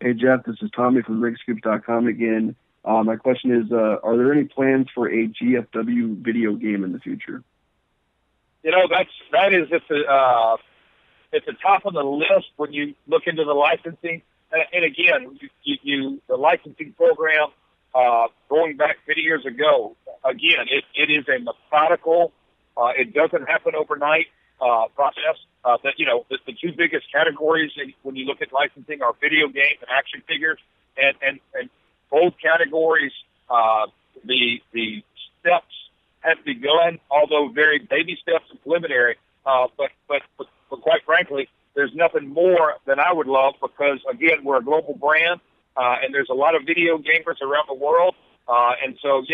Hey, Jeff, this is Tommy from RigScoop.com again. My question is, are there any plans for a GFW video game in the future? That is at the top of the list when you look into the licensing. And again, the licensing program, going back many years ago, again, it is a methodical, it doesn't happen overnight process. The two biggest categories when you look at licensing are video games and action figures, and both categories, the steps have begun, although very baby steps and preliminary. But quite frankly, there's nothing more than I would love because, again, we're a global brand, and there's a lot of video gamers around the world. And so,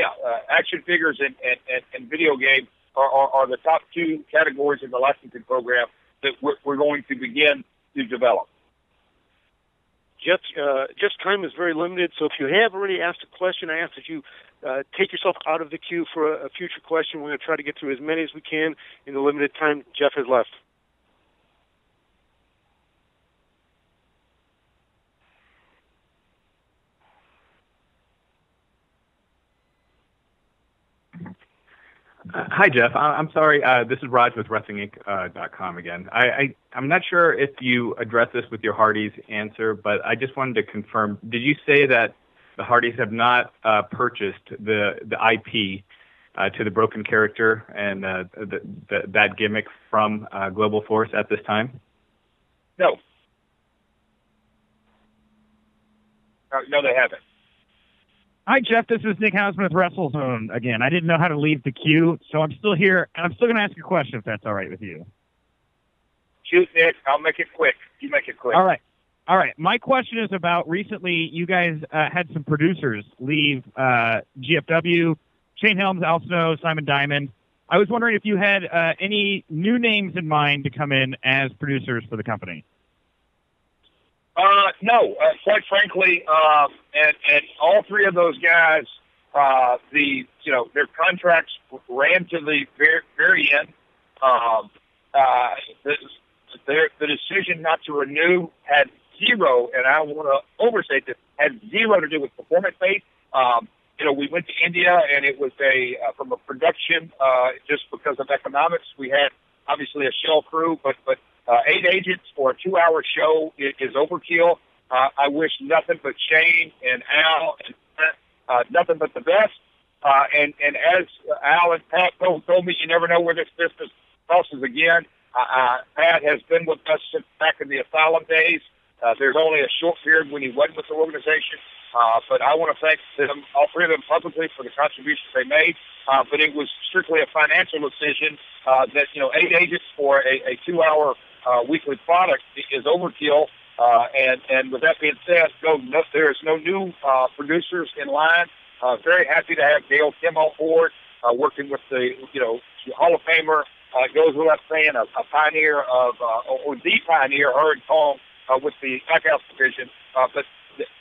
action figures and video games are the top two categories in the licensing program that we're going to begin to develop. Just time is very limited, so if you have already asked a question, I ask that you take yourself out of the queue for a future question. We're going to try to get through as many as we can in the limited time Jeff has left. Hi, Jeff. I'm sorry. This is Raj with WrestlingInc.com again. I'm not sure if you addressed this with your Hardys answer, but I just wanted to confirm. Did you say that the Hardys have not purchased the IP to the broken character and that gimmick from Global Force at this time? No. No, they haven't. Hi, Jeff. This is Nick Hausman with WrestleZone again. I didn't know how to leave the queue, so I'm still here, and I'm still going to ask you a question if that's all right with you. Shoot, Nick. I'll make it quick. You make it quick. All right. All right. My question is about recently you guys had some producers leave GFW, Shane Helms, Al Snow, Simon Diamond. I was wondering if you had any new names in mind to come in as producers for the company. No, quite frankly, and all three of those guys, their contracts ran to the very end. The decision not to renew had zero, and I want to overstate this, had zero to do with performance base. We went to India, and it was from a production, just because of economics. We had obviously a shell crew, but 8 agents for a 2-hour show is overkill. I wish nothing but Shane and Al and nothing but the best. And as Al and Pat told me, you never know where this business crosses again. Pat has been with us since back in the Asylum days. There's only a short period when he wasn't with the organization. But I want to thank them, all three of them publicly, for the contributions they made. But it was strictly a financial decision that, 8 agents for a 2-hour weekly product is overkill. And with that being said, there is no new producers in line. Very happy to have Gail Kim on board, working with the Hall of Famer. Goes without saying, a pioneer or the pioneer, her and Kong, with the Backhouse division. But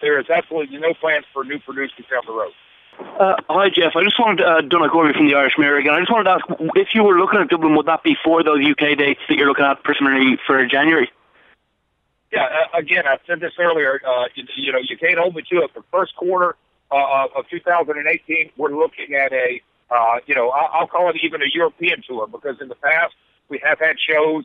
there is absolutely no plans for new producers down the road. Hi, Jeff. I just wanted Donna Corby from the Irish Mirror again. I just wanted to ask, if you were looking at Dublin, would that be for those UK dates that you're looking at personally for January? Yeah, again, I said this earlier. You can't hold me to it. The first quarter of 2018, we're looking at I'll call it even a European tour, because in the past we have had shows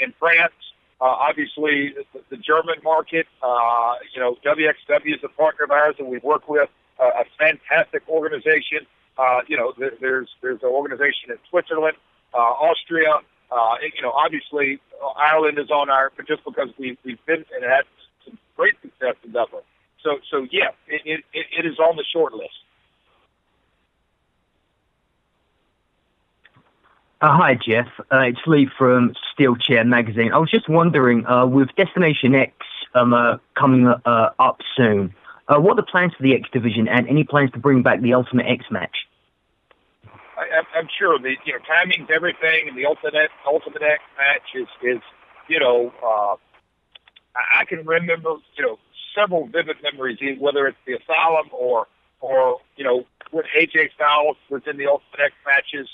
in France. Obviously, the German market. WXW is a partner of ours, and we've worked with a fantastic organization. There's an organization in Switzerland, Austria. Obviously Ireland is on but just because we've been and had some great success in Dublin. So yeah, it is on the short list. Hi, Jeff. It's Lee from Steel Chair Magazine. I was just wondering, with Destination X coming up soon, what are the plans for the X division, and any plans to bring back the Ultimate X match? I'm sure the timing's everything, and the Ultimate X match is I can remember several vivid memories, whether it's the Asylum or when AJ Styles was in the Ultimate X matches.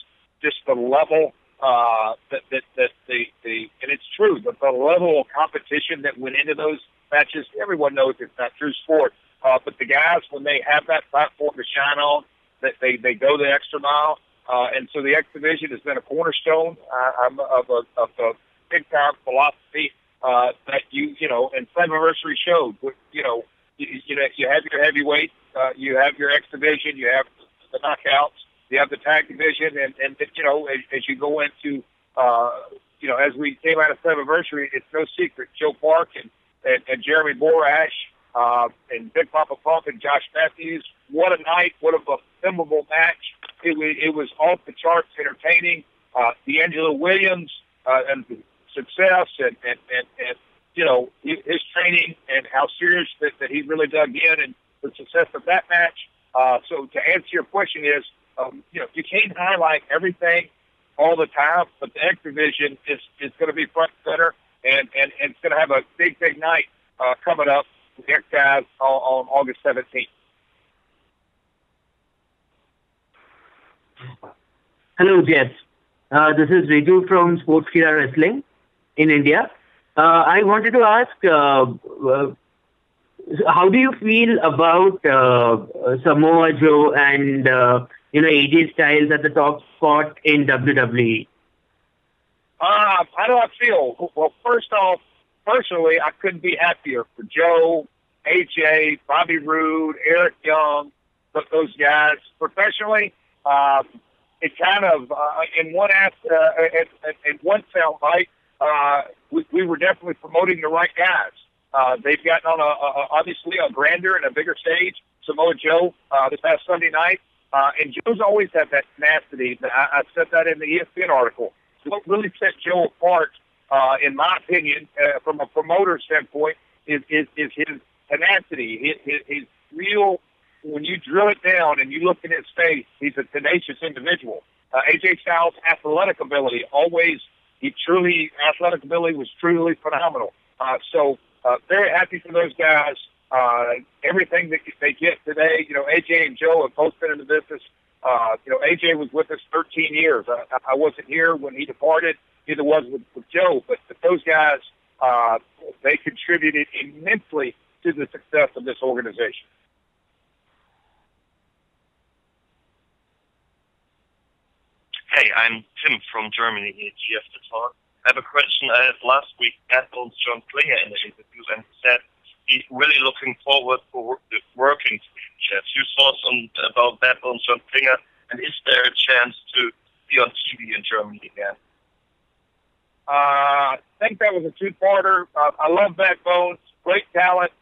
Just the level that and it's true, but the level of competition that went into those matches. Everyone knows it's not true sport, but the guys, when they have that platform to shine on, that they go the extra mile. And so the X division has been a cornerstone of a big time philosophy that and Slammiversary showed. You have your heavyweight, you have your X division, you have the knockouts. You have the tag division, and as you go into, as we came out of Slammiversary, it's no secret. Joe Park and Jeremy Borash and Big Papa Pump and Josh Matthews. What a night! What a memorable match! It was off the charts, entertaining. D'Angelo Williams and the success and his training and how serious that he really dug in, and the success of that match. So to answer your question is. You can't highlight everything all the time, but the X division is going to be front and center, and it's going to have a big night coming up with the X guys on August 17th. Hello, Jeff. This is Riju from Sportskeeda Wrestling in India. I wanted to ask, how do you feel about Samoa Joe and AJ Styles at the top spot in WWE? How do I feel? Well, first off, personally, I couldn't be happier for Joe, AJ, Bobby Roode, Eric Young, those guys. Professionally, it kind of in one sound bite, we were definitely promoting the right guys. They've gotten on obviously a grander and a bigger stage. Samoa Joe this past Sunday night, and Joe's always had that tenacity. I said that in the ESPN article. What really set Joe apart, in my opinion, from a promoter standpoint, is his tenacity. His real. When you drill it down and you look in his face, he's a tenacious individual. AJ Styles' athletic ability athletic ability was truly phenomenal. So very happy for those guys. Everything that they get today, AJ and Joe have both been in the business. AJ was with us 13 years. I wasn't here when he departed. Neither was with Joe. But those guys, they contributed immensely to the success of this organization. Hey, I'm Tim from Germany here, GFW. I have a question. I had last week Bad Bones John Klinger in the interview and said he's really looking forward for working with Jeff. Your thoughts about Bad Bones John Klinger, and is there a chance to be on TV in Germany again? I think that was a two-parter. I love Bad Bones, great talent.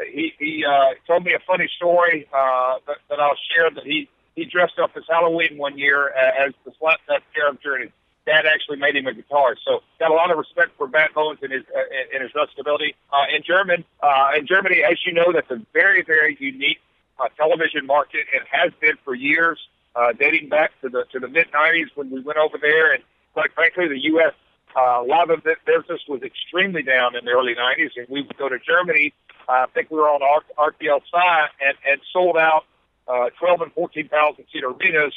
He told me a funny story that I'll share, that he dressed up as Halloween one year as the Slapshot character, and his dad actually made him a guitar. So got a lot of respect for Bad Bones and his wrestling ability. In Germany, as you know, that's a very, very unique television market, and has been for years, dating back to the mid '90s when we went over there. And quite frankly, the U.S. A lot of the business was extremely down in the early '90s, and we would go to Germany. I think we were on RTL side and sold out 12 and 14,000 seat arenas.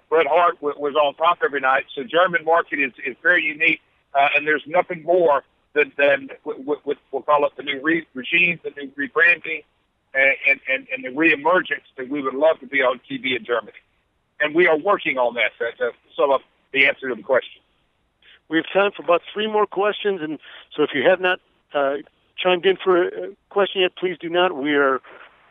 Bret Hart was on top every night. So German market is very unique, and there's nothing more than we'll call it the new regime, the new rebranding, and the reemergence that we would love to be on TV in Germany. And we are working on that. That's sum up the answer to the question. We have time for about 3 more questions, and so if you have not chimed in for a question yet, please do not. We are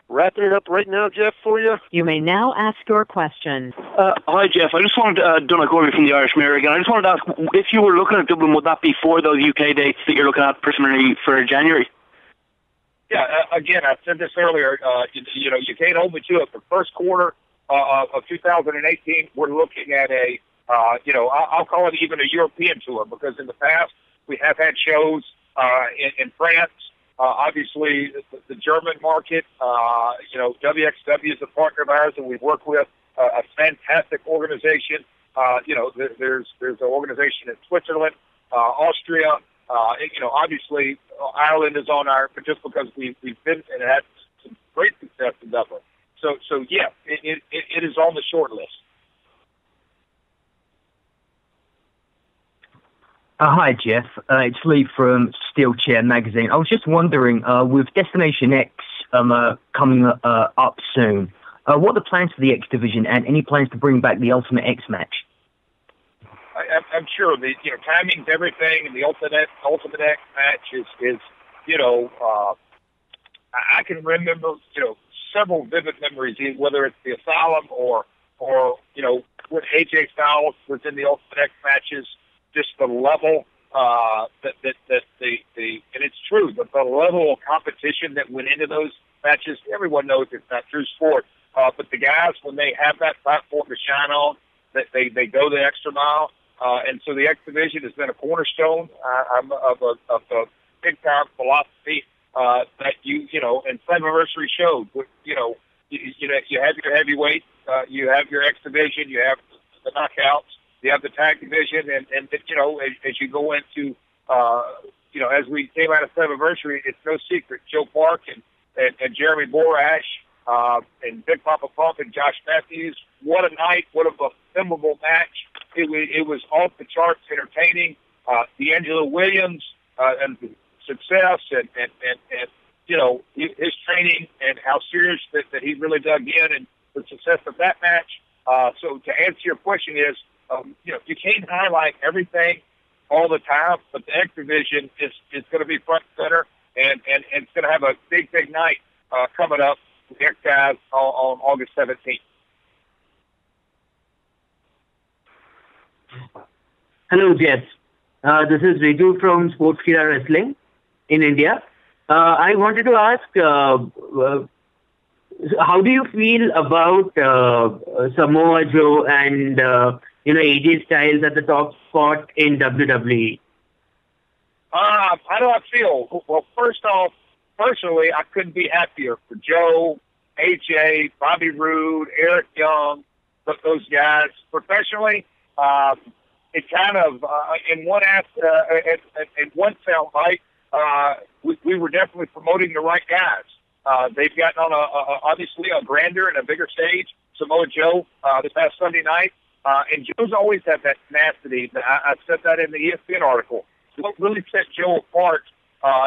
wrapping it up right now, Jeff, for you. You may now ask your question. Hi, Jeff. I just wanted Donna Corby from the Irish Mirror again. I just wanted to ask, if you were looking at Dublin, would that be for those UK dates that you're looking at personally for January? Yeah, again, I said this earlier. You can't hold me to it. The first quarter of 2018, we're looking at I'll call it even a European tour, because in the past we have had shows in France. Obviously, the German market, WXW is a partner of ours, and we work with a fantastic organization. There's an organization in Switzerland, Austria. Obviously, Ireland is on our, but just because we've been and had some great success in Dublin. So yeah, it is on the short list. Hi, Jeff. It's Lee from Steel Chair Magazine. I was just wondering, with Destination X coming up soon, what are the plans for the X division, and any plans to bring back the Ultimate X match? I'm sure the timing's everything, and the Ultimate X match is I can remember several vivid memories, whether it's the Asylum or when AJ Styles was in the Ultimate X matches. Just the level and it's true, but the level of competition that went into those matches, everyone knows it's not true sport. But the guys, when they have that platform to shine on, that they go the extra mile. And so the X division has been a cornerstone of a big time philosophy that and Slammiversary showed. You have your heavyweight, you have your X division, you have the knockouts. You have the tag division, and as you go into, as we came out of Slammiversary, it's no secret. Joe Park and Jeremy Borash and Big Papa Pump and Josh Matthews. What a night! What a memorable match! It was off the charts, entertaining. D'Angelo Williams and the success and his training and how serious that he really dug in, the success of that match. So to answer your question is, you can't highlight everything all the time, but the X Division is going to be front and center, and it's going to have a big night coming up with the X guys on August 17th. Hello, Jeff. This is Riju from Sportskeeda Wrestling in India. I wanted to ask, how do you feel about Samoa Joe and AJ Styles at the top spot in WWE? How do I feel? Well, first off, personally, I couldn't be happier for Joe, AJ, Bobby Roode, Eric Young, those guys. Professionally, it kind of in one soundbite, we were definitely promoting the right guys. They've gotten on obviously a grander and a bigger stage. Samoa Joe this past Sunday night, and Joe's always had that tenacity. I said that in the ESPN article. What really set Joe apart,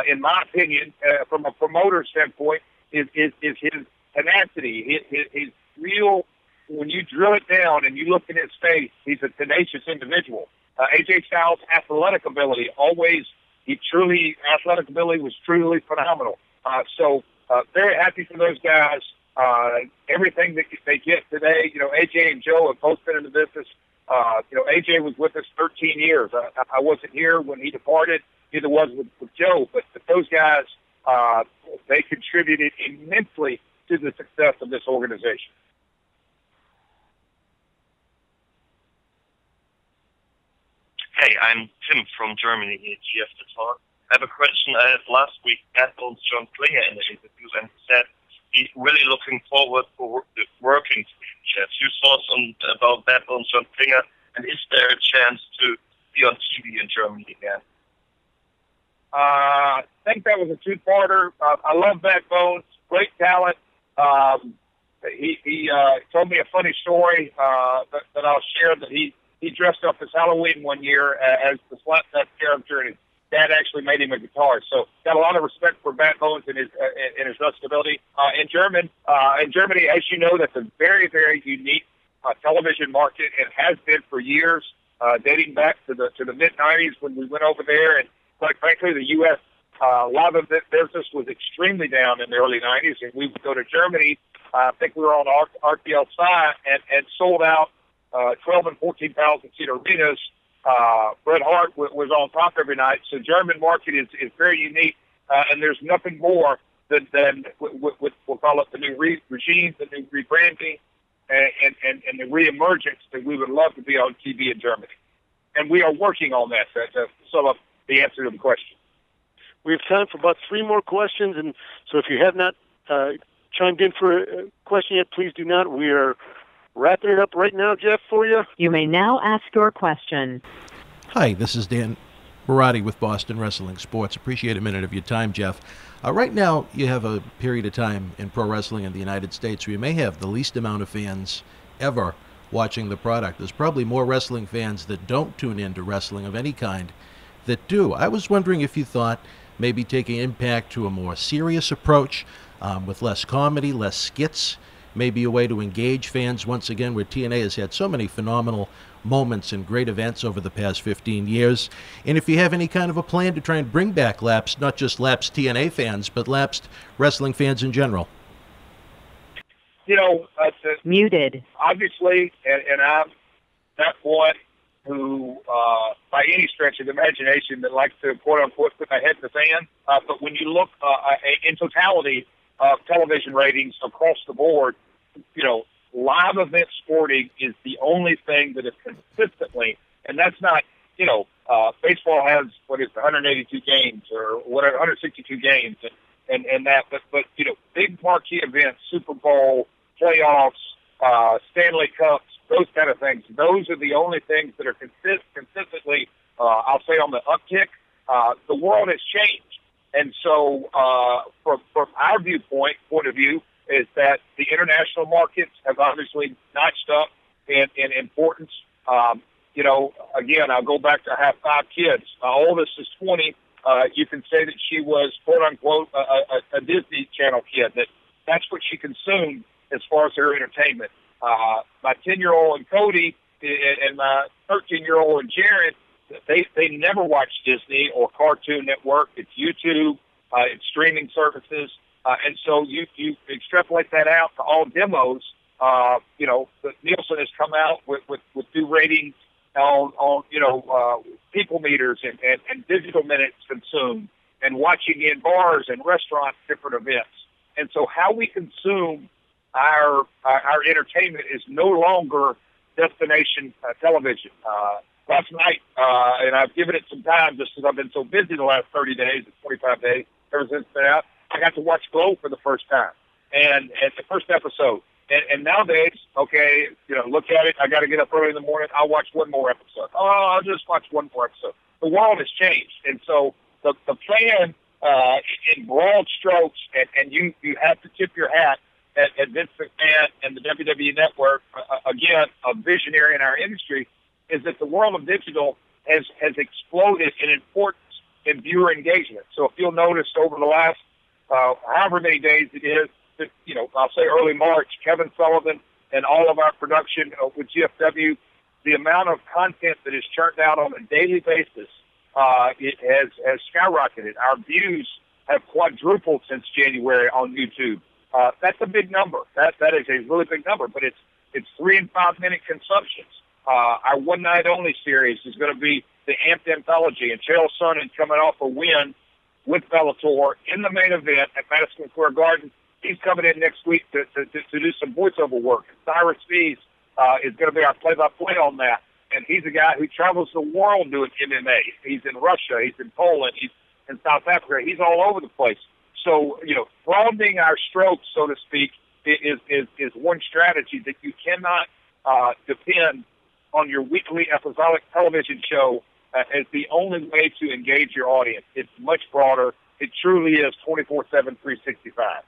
in my opinion, from a promoter standpoint, is his tenacity, his real. When you drill it down and you look in his face, he's a tenacious individual. AJ Styles' athletic ability athletic ability was truly phenomenal. So very happy for those guys. Everything that they get today, AJ and Joe have both been in the business. AJ was with us 13 years. I wasn't here when he departed. Neither was with Joe. But those guys, they contributed immensely to the success of this organization. Hey, I'm Tim from Germany here, GFW Talk. I have a question. I had last week Bad Bones John Klinger in the interview and said he's really looking forward for working with Jeff. Your thoughts about Bad Bones John Klinger, and is there a chance to be on TV in Germany again? I think that was a two-parter. I love Bad Bones, great talent. He told me a funny story that I'll share, that he dressed up as Halloween one year as the Slapshot character, and his dad actually made him a guitar. So got a lot of respect for Bad Bones and his wrestling ability. In Germany, as you know, that's a very, very unique television market, and has been for years, dating back to the mid-'90s when we went over there. And quite frankly, the U.S. Live event business was extremely down in the early '90s, and we would go to Germany. I think we were on RTL side and sold out 12 and 14,000 seat arenas. Bret Hart was on top every night. So German market is very unique, and there's nothing more than we'll call it the new regime, the new rebranding, and the reemergence that we would love to be on TV in Germany. And we are working on that. That's sum up the answer to the question. We have time for about 3 more questions, and so if you have not chimed in for a question yet, please do not. We are wrapping it up right now, Jeff, for you. You may now ask your question. Hi, this is Dan Marotti with Boston Wrestling Sports. Appreciate a minute of your time, Jeff. Right now, you have a period of time in pro wrestling in the United States where you may have the least amount of fans ever watching the product. There's probably more wrestling fans that don't tune into wrestling of any kind that do. I was wondering if you thought maybe taking Impact to a more serious approach with less comedy, less skits, maybe a way to engage fans once again, where TNA has had so many phenomenal moments and great events over the past 15 years. And if you have any kind of a plan to try and bring back lapsed, not just lapsed TNA fans, but lapsed wrestling fans in general. Muted. Obviously, and I'm that one who, by any stretch of the imagination, that likes to, quote-unquote, put my head in the sand. But when you look in totality of television ratings across the board, live event sporting is the only thing that is consistently, and that's not, baseball has, 182 games or whatever, 162 games and that, but big marquee events, Super Bowl, playoffs, Stanley Cups, those kind of things, those are the only things that are consistently, I'll say, on the uptick. The world has changed. And so from our point of view, is that the international markets have obviously notched up in importance. Again, I'll go back to I have 5 kids. My oldest is 20. You can say that she was, quote unquote, a Disney Channel kid. That's what she consumed as far as their entertainment. My 10-year-old and Cody and my 13-year-old and Jarrett, they never watch Disney or Cartoon Network. It's YouTube, it's streaming services, and so you extrapolate that out to all demos. Nielsen has come out with new ratings on people meters and digital minutes consumed, and watching in bars and restaurants, different events. And so how we consume our entertainment is no longer destination television. Last night, and I've given it some time just because I've been so busy the last 30 days, 45 days, ever since it's been out, I got to watch Glow for the first time, and the first episode. And nowadays, okay, look at it. I got to get up early in the morning. I'll watch one more episode. Oh, I'll just watch one more episode. The world has changed, and so the plan in broad strokes, and you have to tip your hat at Vince McMahon and the WWE Network, again, a visionary in our industry, is that the world of digital has exploded in importance in viewer engagement. So if you'll notice over the last however many days it is, I'll say early March, Kevin Sullivan and all of our production with GFW, the amount of content that is churned out on a daily basis, it has skyrocketed. Our views have quadrupled since January on YouTube. That's a big number. That is a really big number, but it's 3 and 5 minute consumptions. Our one night only series is going to be the Amped Anthology, and Chael Sonnen coming off a win with Bellator in the main event at Madison Square Garden. He's coming in next week to do some voiceover work. Cyrus Fees is going to be our play-by-play on that. And he's a guy who travels the world doing MMA. He's in Russia. He's in Poland. He's in South Africa. He's all over the place. So, broadening our strokes, so to speak, is one strategy that you cannot depend on your weekly episodic television show as the only way to engage your audience. It's much broader. It truly is 24/7, 365.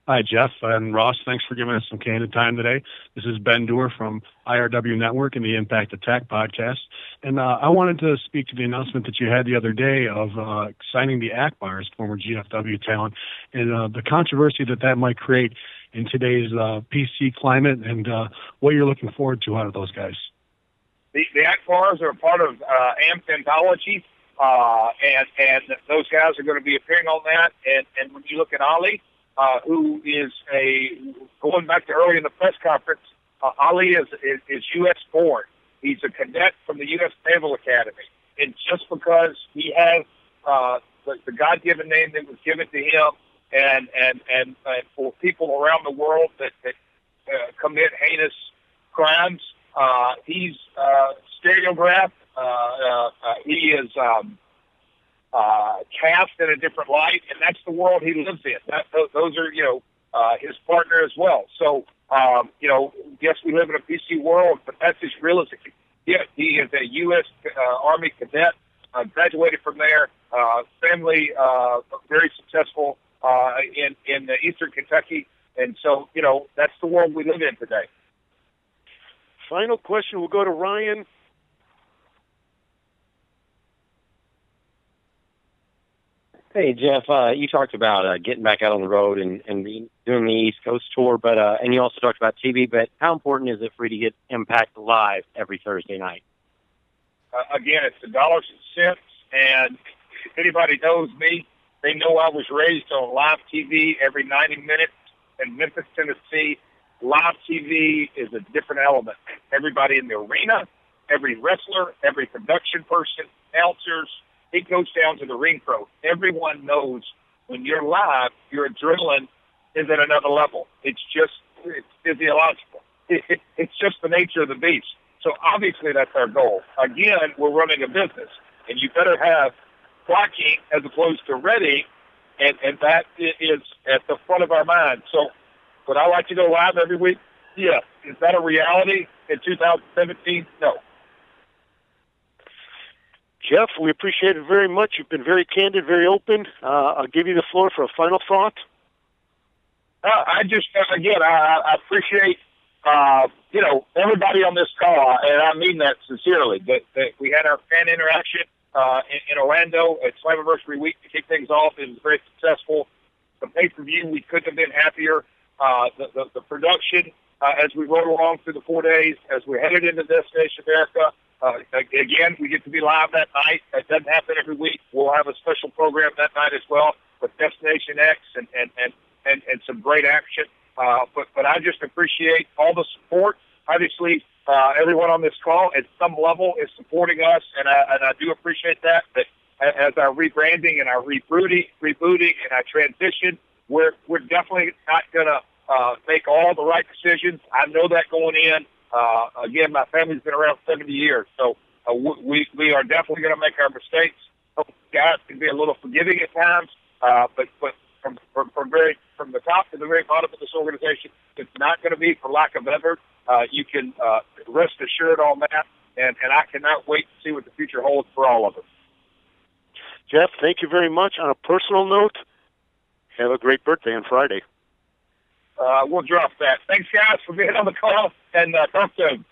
Hi, Jeff and Ross. Thanks for giving us some candid time today. This is Ben Doer from IRW Network and the Impact Attack podcast. And I wanted to speak to the announcement that you had the other day of signing the Akbars, former GFW talent, and the controversy that might create in today's PC climate, and what you're looking forward to out of those guys. The Akbars are a part of Amped Anthology, and those guys are going to be appearing on that. And when you look at Ali, who is going back to early in the press conference, Ali is U.S. born. He's a cadet from the U.S. Naval Academy. And just because he has the God-given name that was given to him, and for people around the world that commit heinous crimes, he's stereographed. He is cast in a different light, and that's the world he lives in. Those are, his partner as well. So, yes, we live in a PC world, but that's as real as it can get. He is a U.S. Army cadet, graduated from there, family very successful in Eastern Kentucky, and so, that's the world we live in today. Final question, we'll go to Ryan. Hey, Jeff, you talked about getting back out on the road and doing the East Coast tour, but and you also talked about TV, but how important is it for you to get Impact live every Thursday night? Again, it's the dollars and cents, and if anybody knows me, they know I was raised on live TV every 90 minutes in Memphis, Tennessee. Live TV is a different element. Everybody in the arena, every wrestler, every production person, announcers, it goes down to the ring pro. Everyone knows when you're live, your adrenaline is at another level. It's physiological. It's just the nature of the beast. So obviously that's our goal. Again, we're running a business, and you better have blocking as opposed to ready, and that is at the front of our mind. So would I like to go live every week? Yeah. Is that a reality in 2017? No. Jeff, we appreciate it very much. You've been very candid, very open. I'll give you the floor for a final thought. I appreciate, everybody on this call, and I mean that sincerely, that we had our fan interaction. in Orlando at Slammiversary Week to kick things off. It was very successful. The pay-per-view, we couldn't have been happier. The production, as we rode along through the 4 days, as we headed into Destination America, again, we get to be live that night. That doesn't happen every week. We'll have a special program that night as well with Destination X and some great action. But I just appreciate all the support. Obviously, everyone on this call at some level is supporting us, and I do appreciate that. But as our rebranding and our rebooting and our transition, we're definitely not going to make all the right decisions. I know that going in. Again, my family's been around 70 years, so we are definitely going to make our mistakes. Hope guys can be a little forgiving at times, but from the top to the very bottom of this organization, it's not going to be for lack of effort. You can rest assured on that, and I cannot wait to see what the future holds for all of us. Jeff, thank you very much. On a personal note, have a great birthday on Friday. We'll drop that. Thanks, guys, for being on the call, and talk soon.